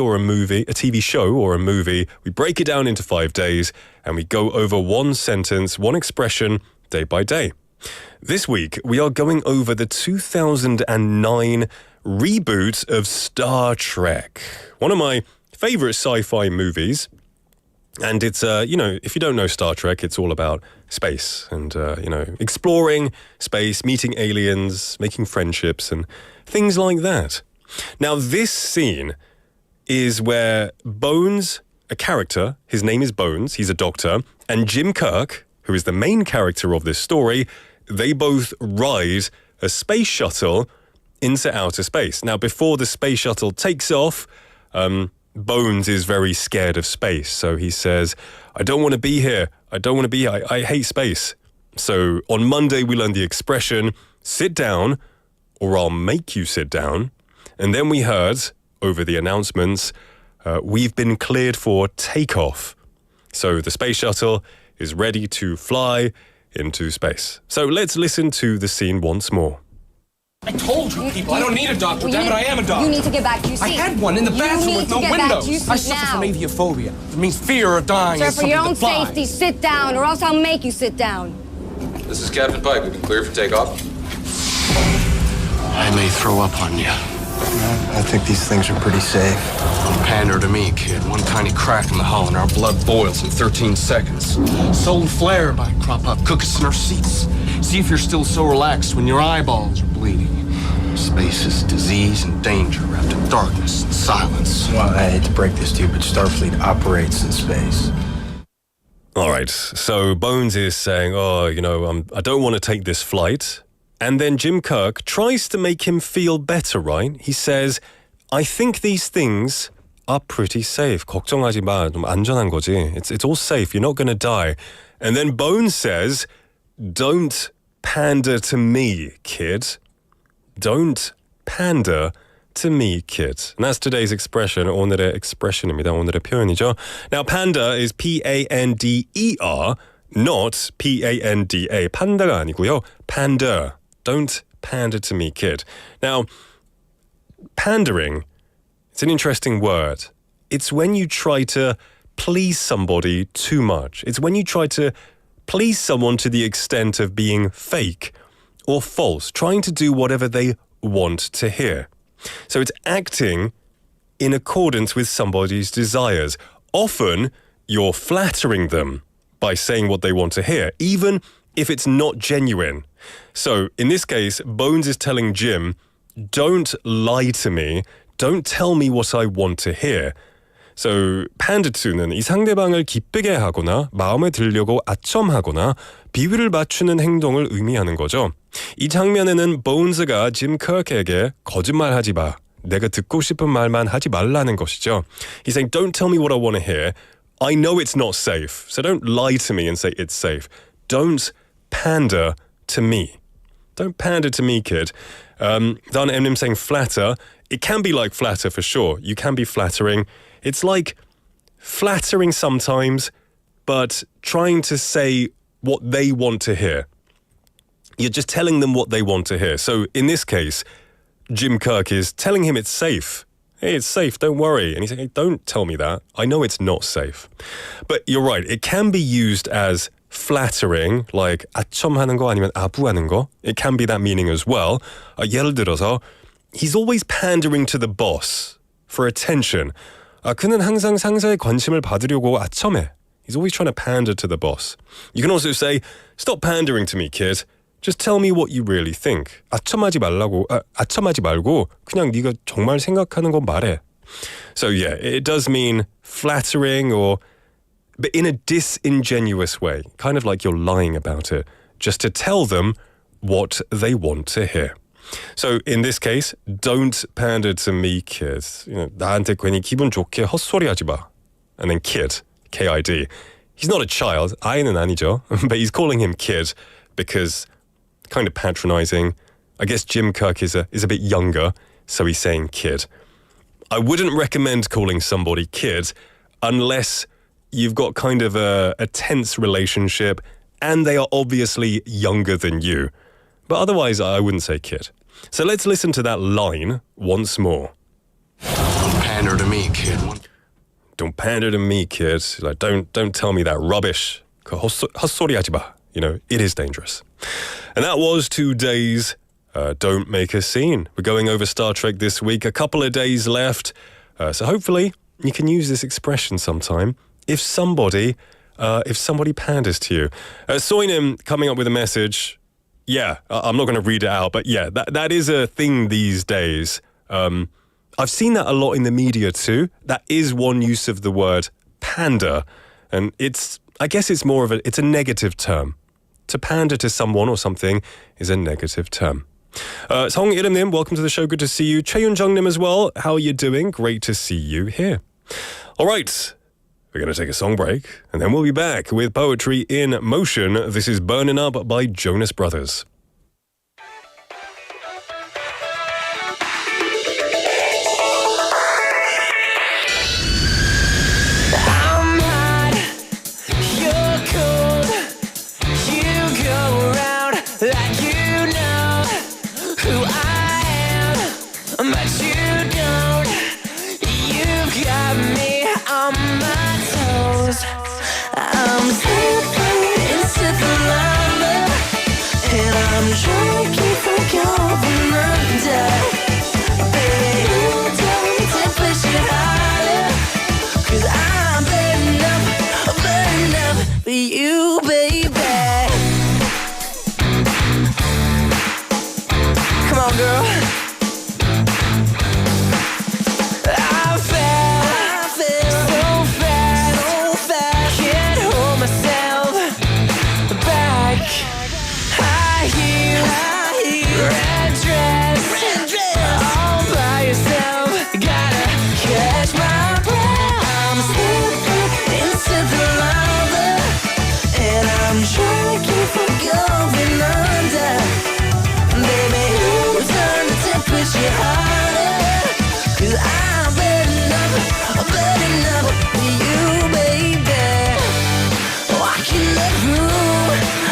show or a movie. We break it down into 5 days, and we go over one sentence, one expression, day by day. This week, we are going over the 2009 reboot of Star Trek, one of my favorite sci-fi movies. And it's, if you don't know Star Trek, it's all about space and, exploring space, meeting aliens, making friendships and things like that. Now, this scene is where Bones, a character, his name is Bones, he's a doctor, and Jim Kirk, who is the main character of this story, they both ride a space shuttle into outer space. Now, before the space shuttle takes off, Bones is very scared of space. So he says, I don't want to be here. I hate space. So on Monday, we learned the expression, sit down, or I'll make you sit down. And then we heard, over the announcements, we've been cleared for takeoff. So the space shuttle is ready to fly into space. So let's listen to the scene once more. I told you people, I don't need a doctor. Damn it, I am a doctor. You need to get back to your seat. I had one in the bathroom with no windows. I suffer from aviophobia. It means fear of dying. Sir, for your own safety, sit down, or else I'll make you sit down. This is Captain Pike. We've been cleared for takeoff. I may throw up on you. I think these things are pretty safe. Don't pander to me, kid. One tiny crack in the hull and our blood boils in 13 seconds. Solar flare might crop up. Cook us in our seats. See if you're still so relaxed when your eyeballs are bleeding. Space is disease and danger wrapped in darkness and silence. Well, I hate to break this to you, but Starfleet operates in space. All right, so Bones is saying, I don't want to take this flight. And then Jim Kirk tries to make him feel better, right? He says, I think these things are pretty safe. 걱정하지 마. 좀 안전한 거지. It's all safe. You're not going to die. And then Bones says, don't pander to me, kid. Don't pander to me, kid. And that's today's expression, 오늘의 expression입니다. 오늘의 표현이죠. Now, panda is P-A-N-D-E-R, not P-A-N-D-A. 판다가 아니고요. Pander. Don't pander to me, kid. Now, pandering, it's an interesting word. It's when you try to please somebody too much. It's when you try to please someone to the extent of being fake or false, trying to do whatever they want to hear. So it's acting in accordance with somebody's desires. Often, you're flattering them by saying what they want to hear, even if it's not genuine. So in this case, Bones is telling Jim, don't lie to me. Don't tell me what I want to hear. So pander to는 이 상대방을 기쁘게 하거나 마음에 들려고 아첨하거나 비위를 맞추는 행동을 의미하는 거죠. 이 장면에는 보운스가 짐 커크에게 거짓말하지 마. 내가 듣고 싶은 말만 하지 말라는 것이죠. He's saying, don't tell me what I want to hear. I know it's not safe, so don't lie to me and say it's safe. Don't pander to me. Don't pander to me, kid. Dan Eminem saying flatter. It can be like flatter for sure. You can be flattering. It's like flattering sometimes, but trying to say what they want to hear. You're just telling them what they want to hear. So in this case, Jim Kirk is telling him it's safe. Hey, it's safe, don't worry. And he's saying, hey, don't tell me that. I know it's not safe. But you're right, it can be used as flattering, like 아첨하는 거 아니면 아부하는 거. It can be that meaning as well. 예를 들어서, he's always pandering to the boss for attention. 그는 항상 상사의 관심을 받으려고 아첨해. He's always trying to pander to the boss. You can also say, stop pandering to me, kid. Just tell me what you really think. 아첨하지 말고 그냥 네가 정말 생각하는 거 말해. So yeah, it does mean flattering but in a disingenuous way, kind of like you're lying about it, just to tell them what they want to hear. So in this case, don't pander to me, kid. 나한테 괜히 기분 좋게 헛소리하지 마. And then kid, K-I-D. He's not a child, 아이는 아니죠, but he's calling him kid because kind of patronizing. I guess Jim Cook is a bit younger, so he's saying kid. I wouldn't recommend calling somebody kid unless you've got kind of a tense relationship and they are obviously younger than you. But otherwise, I wouldn't say kid. So let's listen to that line once more. Don't pander to me, kid. Don't pander to me, kid. Like, don't tell me that rubbish. 헛소리 하지 마. You know, it is dangerous. And that was today's Don't Make a Scene. We're going over Star Trek this week. A couple of days left. So hopefully you can use this expression sometime if somebody panders to you. Soinim coming up with a message. Yeah, I'm not going to read it out, but yeah, that is a thing these days. I've seen that a lot in the media too. That is one use of the word pander. And I guess it's a negative term. To pander to someone or something is a negative term. Song Irimnim, welcome to the show. Good to see you. Cheyun Jungnim as well. How are you doing? Great to see you here. All right. We're going to take a song break, and then we'll be back with Poetry in Motion. This is Burning Up by Jonas Brothers. I'm hot, you're cold. You go around like you know who I am, but you don't. You've got me on my toes. I'm slipping into the lava, and I'm trying to keep from going under. Baby, you don't to push it harder, 'cause I'm burning up for you, baby. Come on, girl. I fell so fast, can't hold myself back. High heels, red dress, all by yourself. Gotta catch my breath. I'm slipping into the lava, and I'm trying to keep from going under. Baby, who's on the temperature harder? 'Cause I'm burning up for you, baby. Walking the room,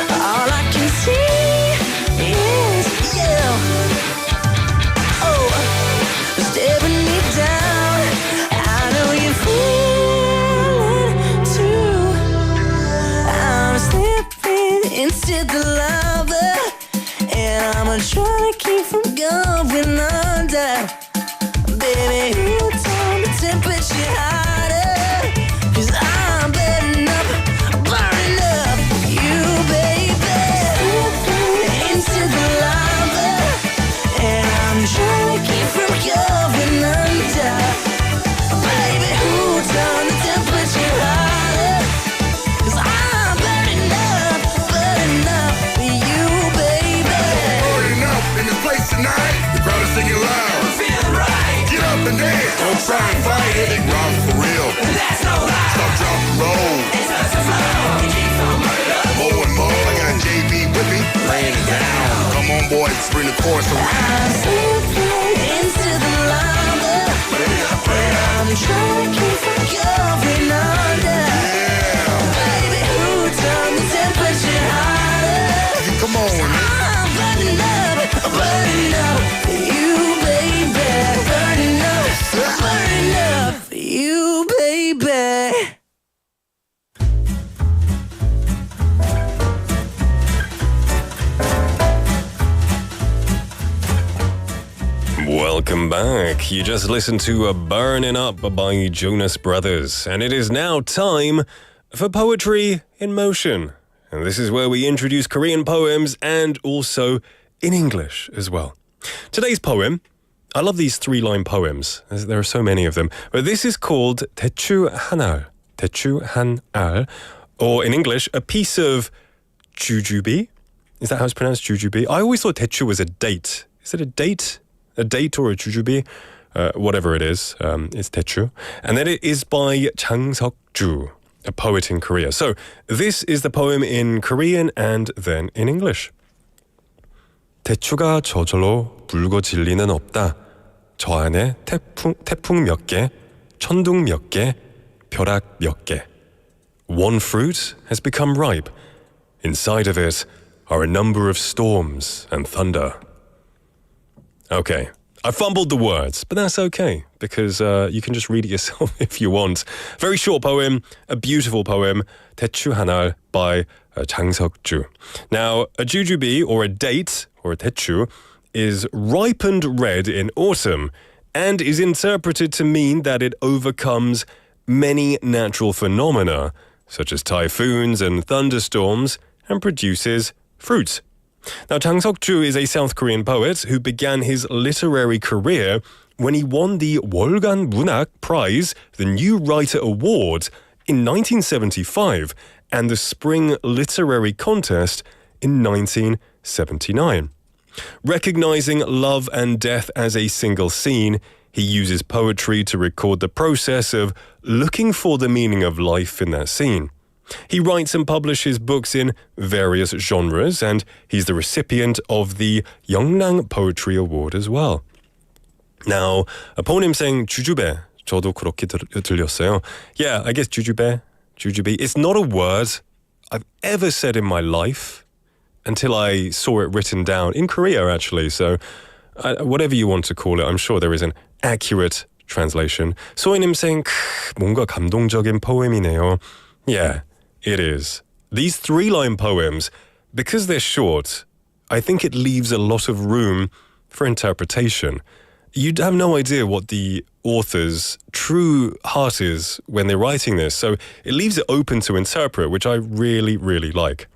all I can see is you. Oh, staring me down. I know you feel it too. I'm slipping into the lava, and I'm trying to keep from going under. Baby, you turn the temperature harder, 'cause I'm burning up you, baby. Into the lava, and I'm trying to keep from going under. Baby, who turned the temperature harder? 'Cause I'm burning up for you, baby. Burning up in this place tonight. The crowd is singing loud. I'm feeling right. Get up and dance. Don't try and fight it. They run for real. That's no lie. Stop, drop, and roll. It's such a flow. It keeps on burning up. More and more. I got JB with me. Laying it down. Come on, boys. Bring the chorus around. I'm slipping into the lava, and I'm trying to keep from going under. Baby, who turned the temperature harder? Come on. I'm burning up for you, baby. Burning up for you, baby. Welcome back. You just listened to Burning Up by Jonas Brothers, and it is now time for Poetry in Motion. And this is where we introduce Korean poems and also in English as well. Today's poem, I love these 3-line poems. There are so many of them. But this is called 대추 한 알. 대추 한 알. Or in English, a piece of jujube. Is that how it's pronounced, jujube? I always thought 대추 was a date. Is it a date? A date or a jujube? Whatever it is, it's 대추. And then it is by Chang Seok-ju, a poet in Korea. So this is the poem in Korean and then in English. 대추가 저절로 붉어질 리는 없다. 저 안에 태풍 몇 개, 천둥 몇 개, 벼락 몇 개. One fruit has become ripe. Inside of it are a number of storms and thunder. Okay, I fumbled the words, but that's okay, because you can just read it yourself if you want. Very short poem, a beautiful poem, 대추 하나 by 장석주. Now, a jujube, or a date, or a 대추, is ripened red in autumn and is interpreted to mean that it overcomes many natural phenomena, such as typhoons and thunderstorms, and produces fruit. Now, Jang Seok-ju is a South Korean poet who began his literary career when he won the 월간 문학 Prize, the New Writer Award, in 1975 and the Spring Literary Contest in 1979. Recognizing love and death as a single scene, he uses poetry to record the process of looking for the meaning of life in that scene. He writes and publishes books in various genres, and he's the recipient of the Yeongnam Poetry Award as well. Now, a poem saying 주주배, 저도 그렇게 들렸어요. Yeah, I guess 주주배, it's not a word I've ever said in my life until I saw it written down in Korea, actually. So, whatever you want to call it, I'm sure there is an accurate translation. 소희님 saying, 뭔가 감동적인 포엠이네요. Yeah, it is. These 3-line poems, because they're short, I think it leaves a lot of room for interpretation. You'd have no idea what the author's true heart is when they're writing this, so it leaves it open to interpret, which I really, really like.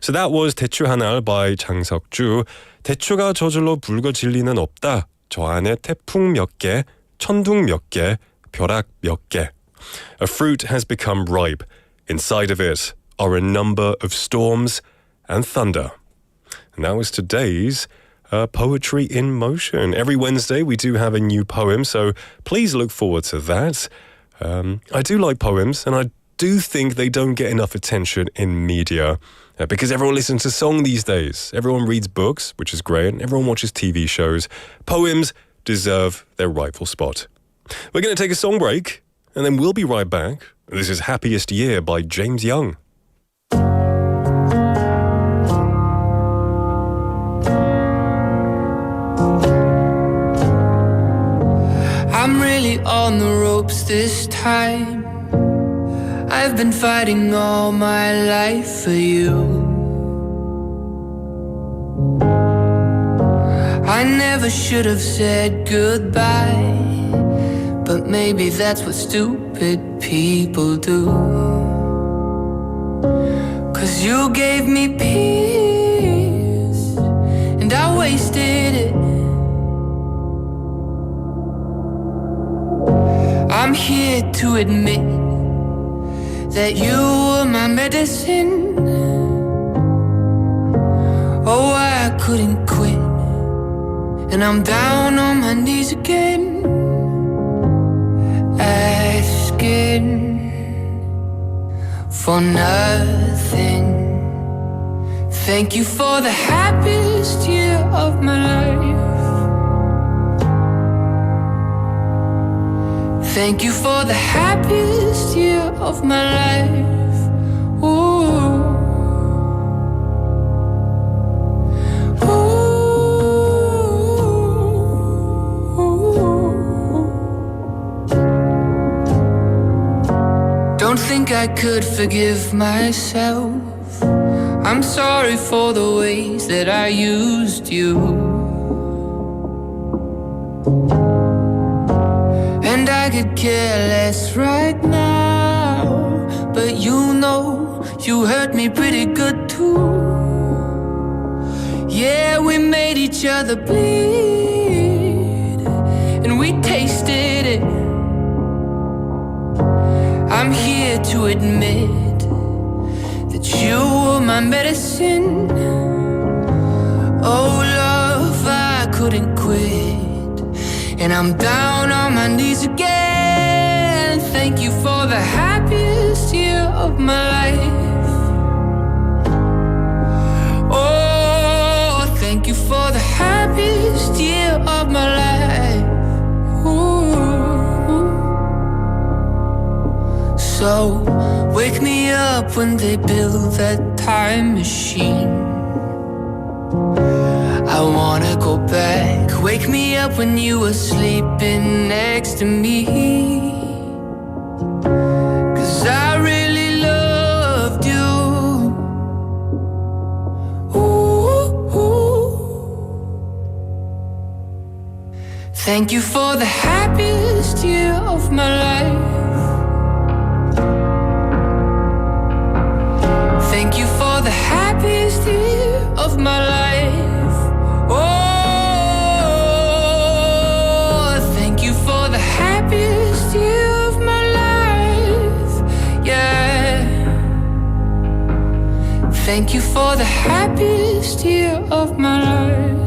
So that was 대추 하나 by 장석주. 대추가 저절로 붉어질 리는 없다. 저 안에 태풍 몇 개, 천둥 몇 개, 벼락 몇 개. A fruit has become ripe. Inside of it are a number of storms and thunder. And that was today's Poetry in Motion. Every Wednesday we do have a new poem, so please look forward to that. I do like poems, and I do think they don't get enough attention in media because everyone listens to song these days. Everyone reads books, which is great, and everyone watches TV shows. Poems deserve their rightful spot. We're going to take a song break, and then we'll be right back. This is Happiest Year by James Young. I'm really on the ropes this time. I've been fighting all my life for you. I never should have said goodbye, but maybe that's what stupid people do. 'Cause you gave me peace, and I wasted it. I'm here to admit that you were my medicine. Oh, I couldn't quit, and I'm down on my knees again, asking for nothing. Thank you for the happiest year of my life. Thank you for the happiest year of my life. Ooh. Don't think I could forgive myself. I'm sorry for the ways that I used you. And I could care less right now, but you know you hurt me pretty good too. Yeah, we made each other bleed, and we tasted it. I'm here to admit that you were my medicine. Oh love, I couldn't quit, and I'm down on my knees again. Thank you for the happiest year of my life. Oh, thank you for the when they built that time machine. I wanna go back. Wake me up when you were sleeping next to me. 'Cause I really loved you. Thank you for the happiest year of my life. Thank you for the happiest year of my life. Oh, thank you for the happiest year of my life. Yeah. Thank you for the happiest year of my life.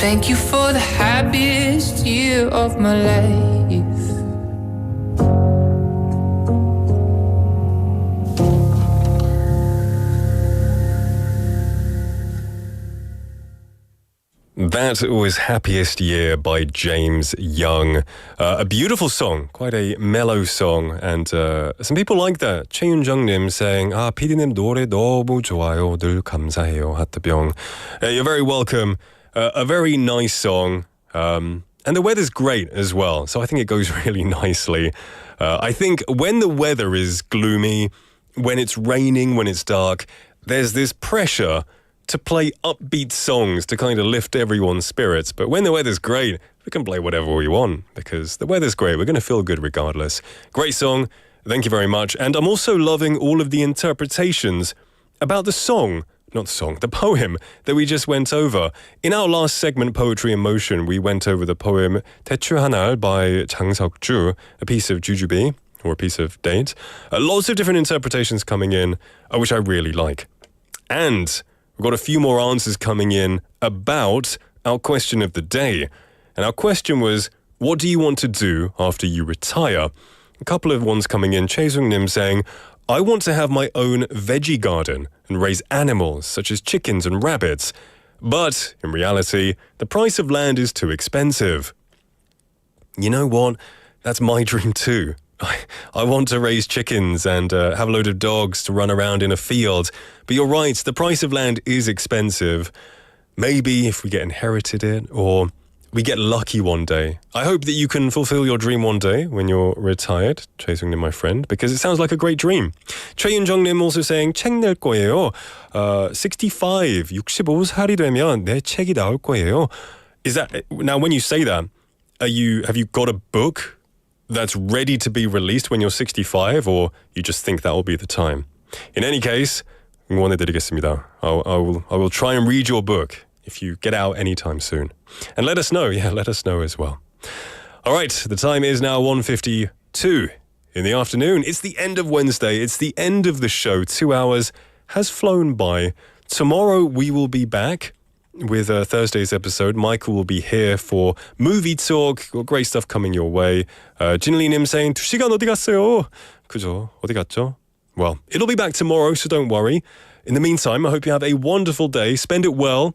Thank you for the happiest year of my life. That was Happiest Year by James Young. A beautiful song, quite a mellow song, and some people like that. 최윤정님 saying, PD님 노래 너무 좋아요. 늘 감사해요. 하트병. You're very welcome. A very nice song. And the weather's great as well, so I think it goes really nicely. I think when the weather is gloomy, when it's raining, when it's dark, there's this pressure to play upbeat songs to kind of lift everyone's spirits. But when the weather's great, we can play whatever we want because the weather's great. We're going to feel good regardless. Great song. Thank you very much. And I'm also loving all of the interpretations about the song. Not the song, the poem that we just went over. In our last segment, Poetry in Motion, we went over the poem 대추 하나 by 장석주, a piece of jujube, or a piece of date. Lots of different interpretations coming in, which I really like. And we've got a few more answers coming in about our question of the day. And our question was, what do you want to do after you retire? A couple of ones coming in. Chae Sung-nim saying, I want to have my own veggie garden and raise animals such as chickens and rabbits. But in reality, the price of land is too expensive. You know what? That's my dream too. I want to raise chickens and have a load of dogs to run around in a field. But you're right, the price of land is expensive. Maybe if we get inherited it or we get lucky one day. I hope that you can fulfill your dream one day when you're retired. Chae Sung-nim, my friend, because it sounds like a great dream. 최윤정님 also saying 책 낼 거예요. 65, 65살이 되면 내 책이 나올 거예요. Is that now? When you say that, have you got a book that's ready to be released when you're 65, or you just think that will be the time? In any case, 응원해드리겠습니다. I will try and read your book if you get out anytime soon. And let us know. Yeah, let us know as well. All right, the time is now 1:52 in the afternoon. It's the end of Wednesday. It's the end of the show. 2 hours has flown by. Tomorrow we will be back with Thursday's episode. Michael will be here for movie talk. Got great stuff coming your way. 진리님 saying 2시간 어디 갔어요? 그죠? 어디 갔죠? Well, it'll be back tomorrow, so don't worry. In the meantime, I hope you have a wonderful day. Spend it well.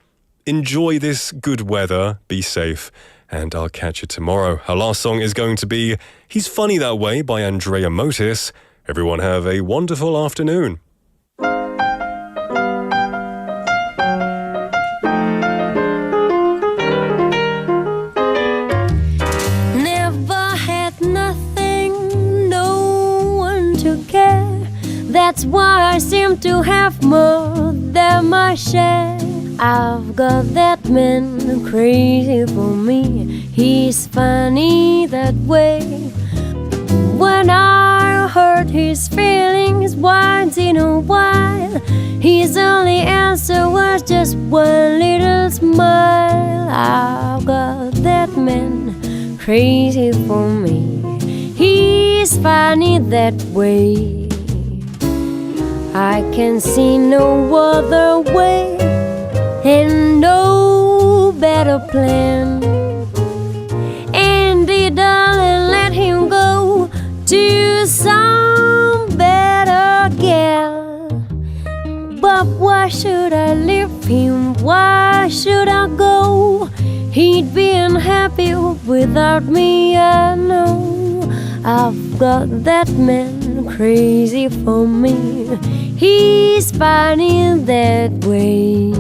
Enjoy this good weather. Be safe. And I'll catch you tomorrow. Our last song is going to be He's Funny That Way by Andrea Motis. Everyone have a wonderful afternoon. Never had nothing, no one to care. That's why I seem to have more than my share. I've got that man crazy for me. He's funny that way. When I hurt his feelings once in a while, his only answer was just one little smile. I've got that man crazy for me. He's funny that way. I can see no other way and no better plan. Andy, darling, let him go to some better girl. But why should I leave him? Why should I go? He'd be unhappy without me, I know. I've got that man crazy for me. He's funny that way.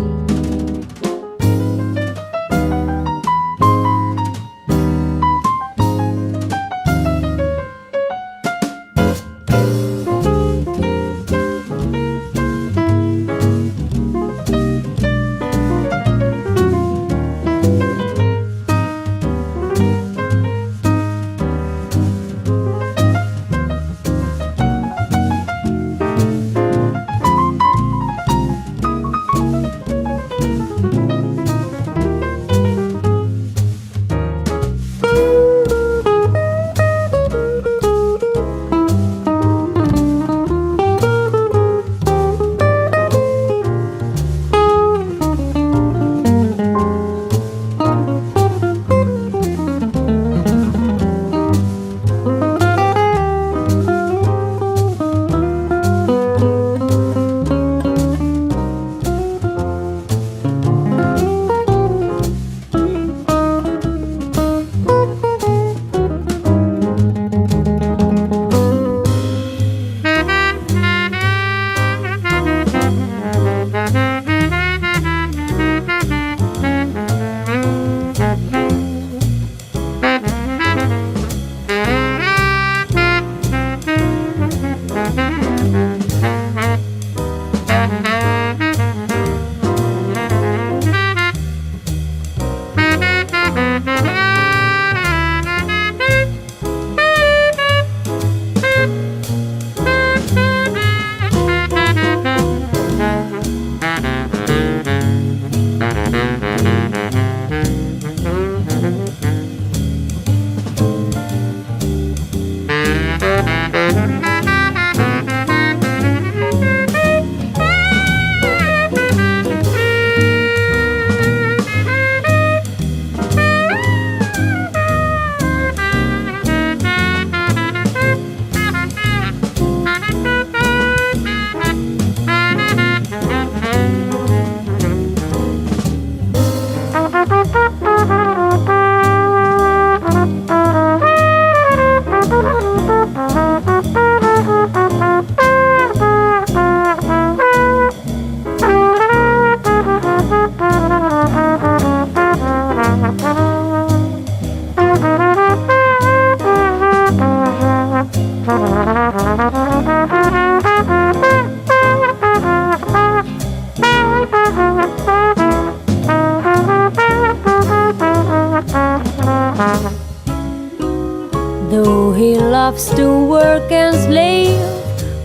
Though he loves to work and slave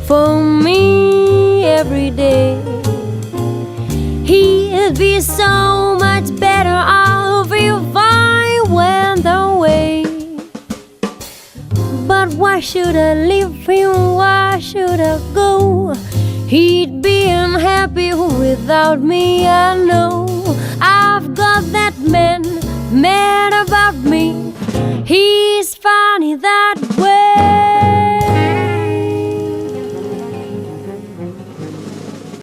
for me every day, he'd be so much better off if I went away. But why should I leave him? Why should I go? He'd be unhappy without me, I know. I've got that man mad about me. He's funny that way.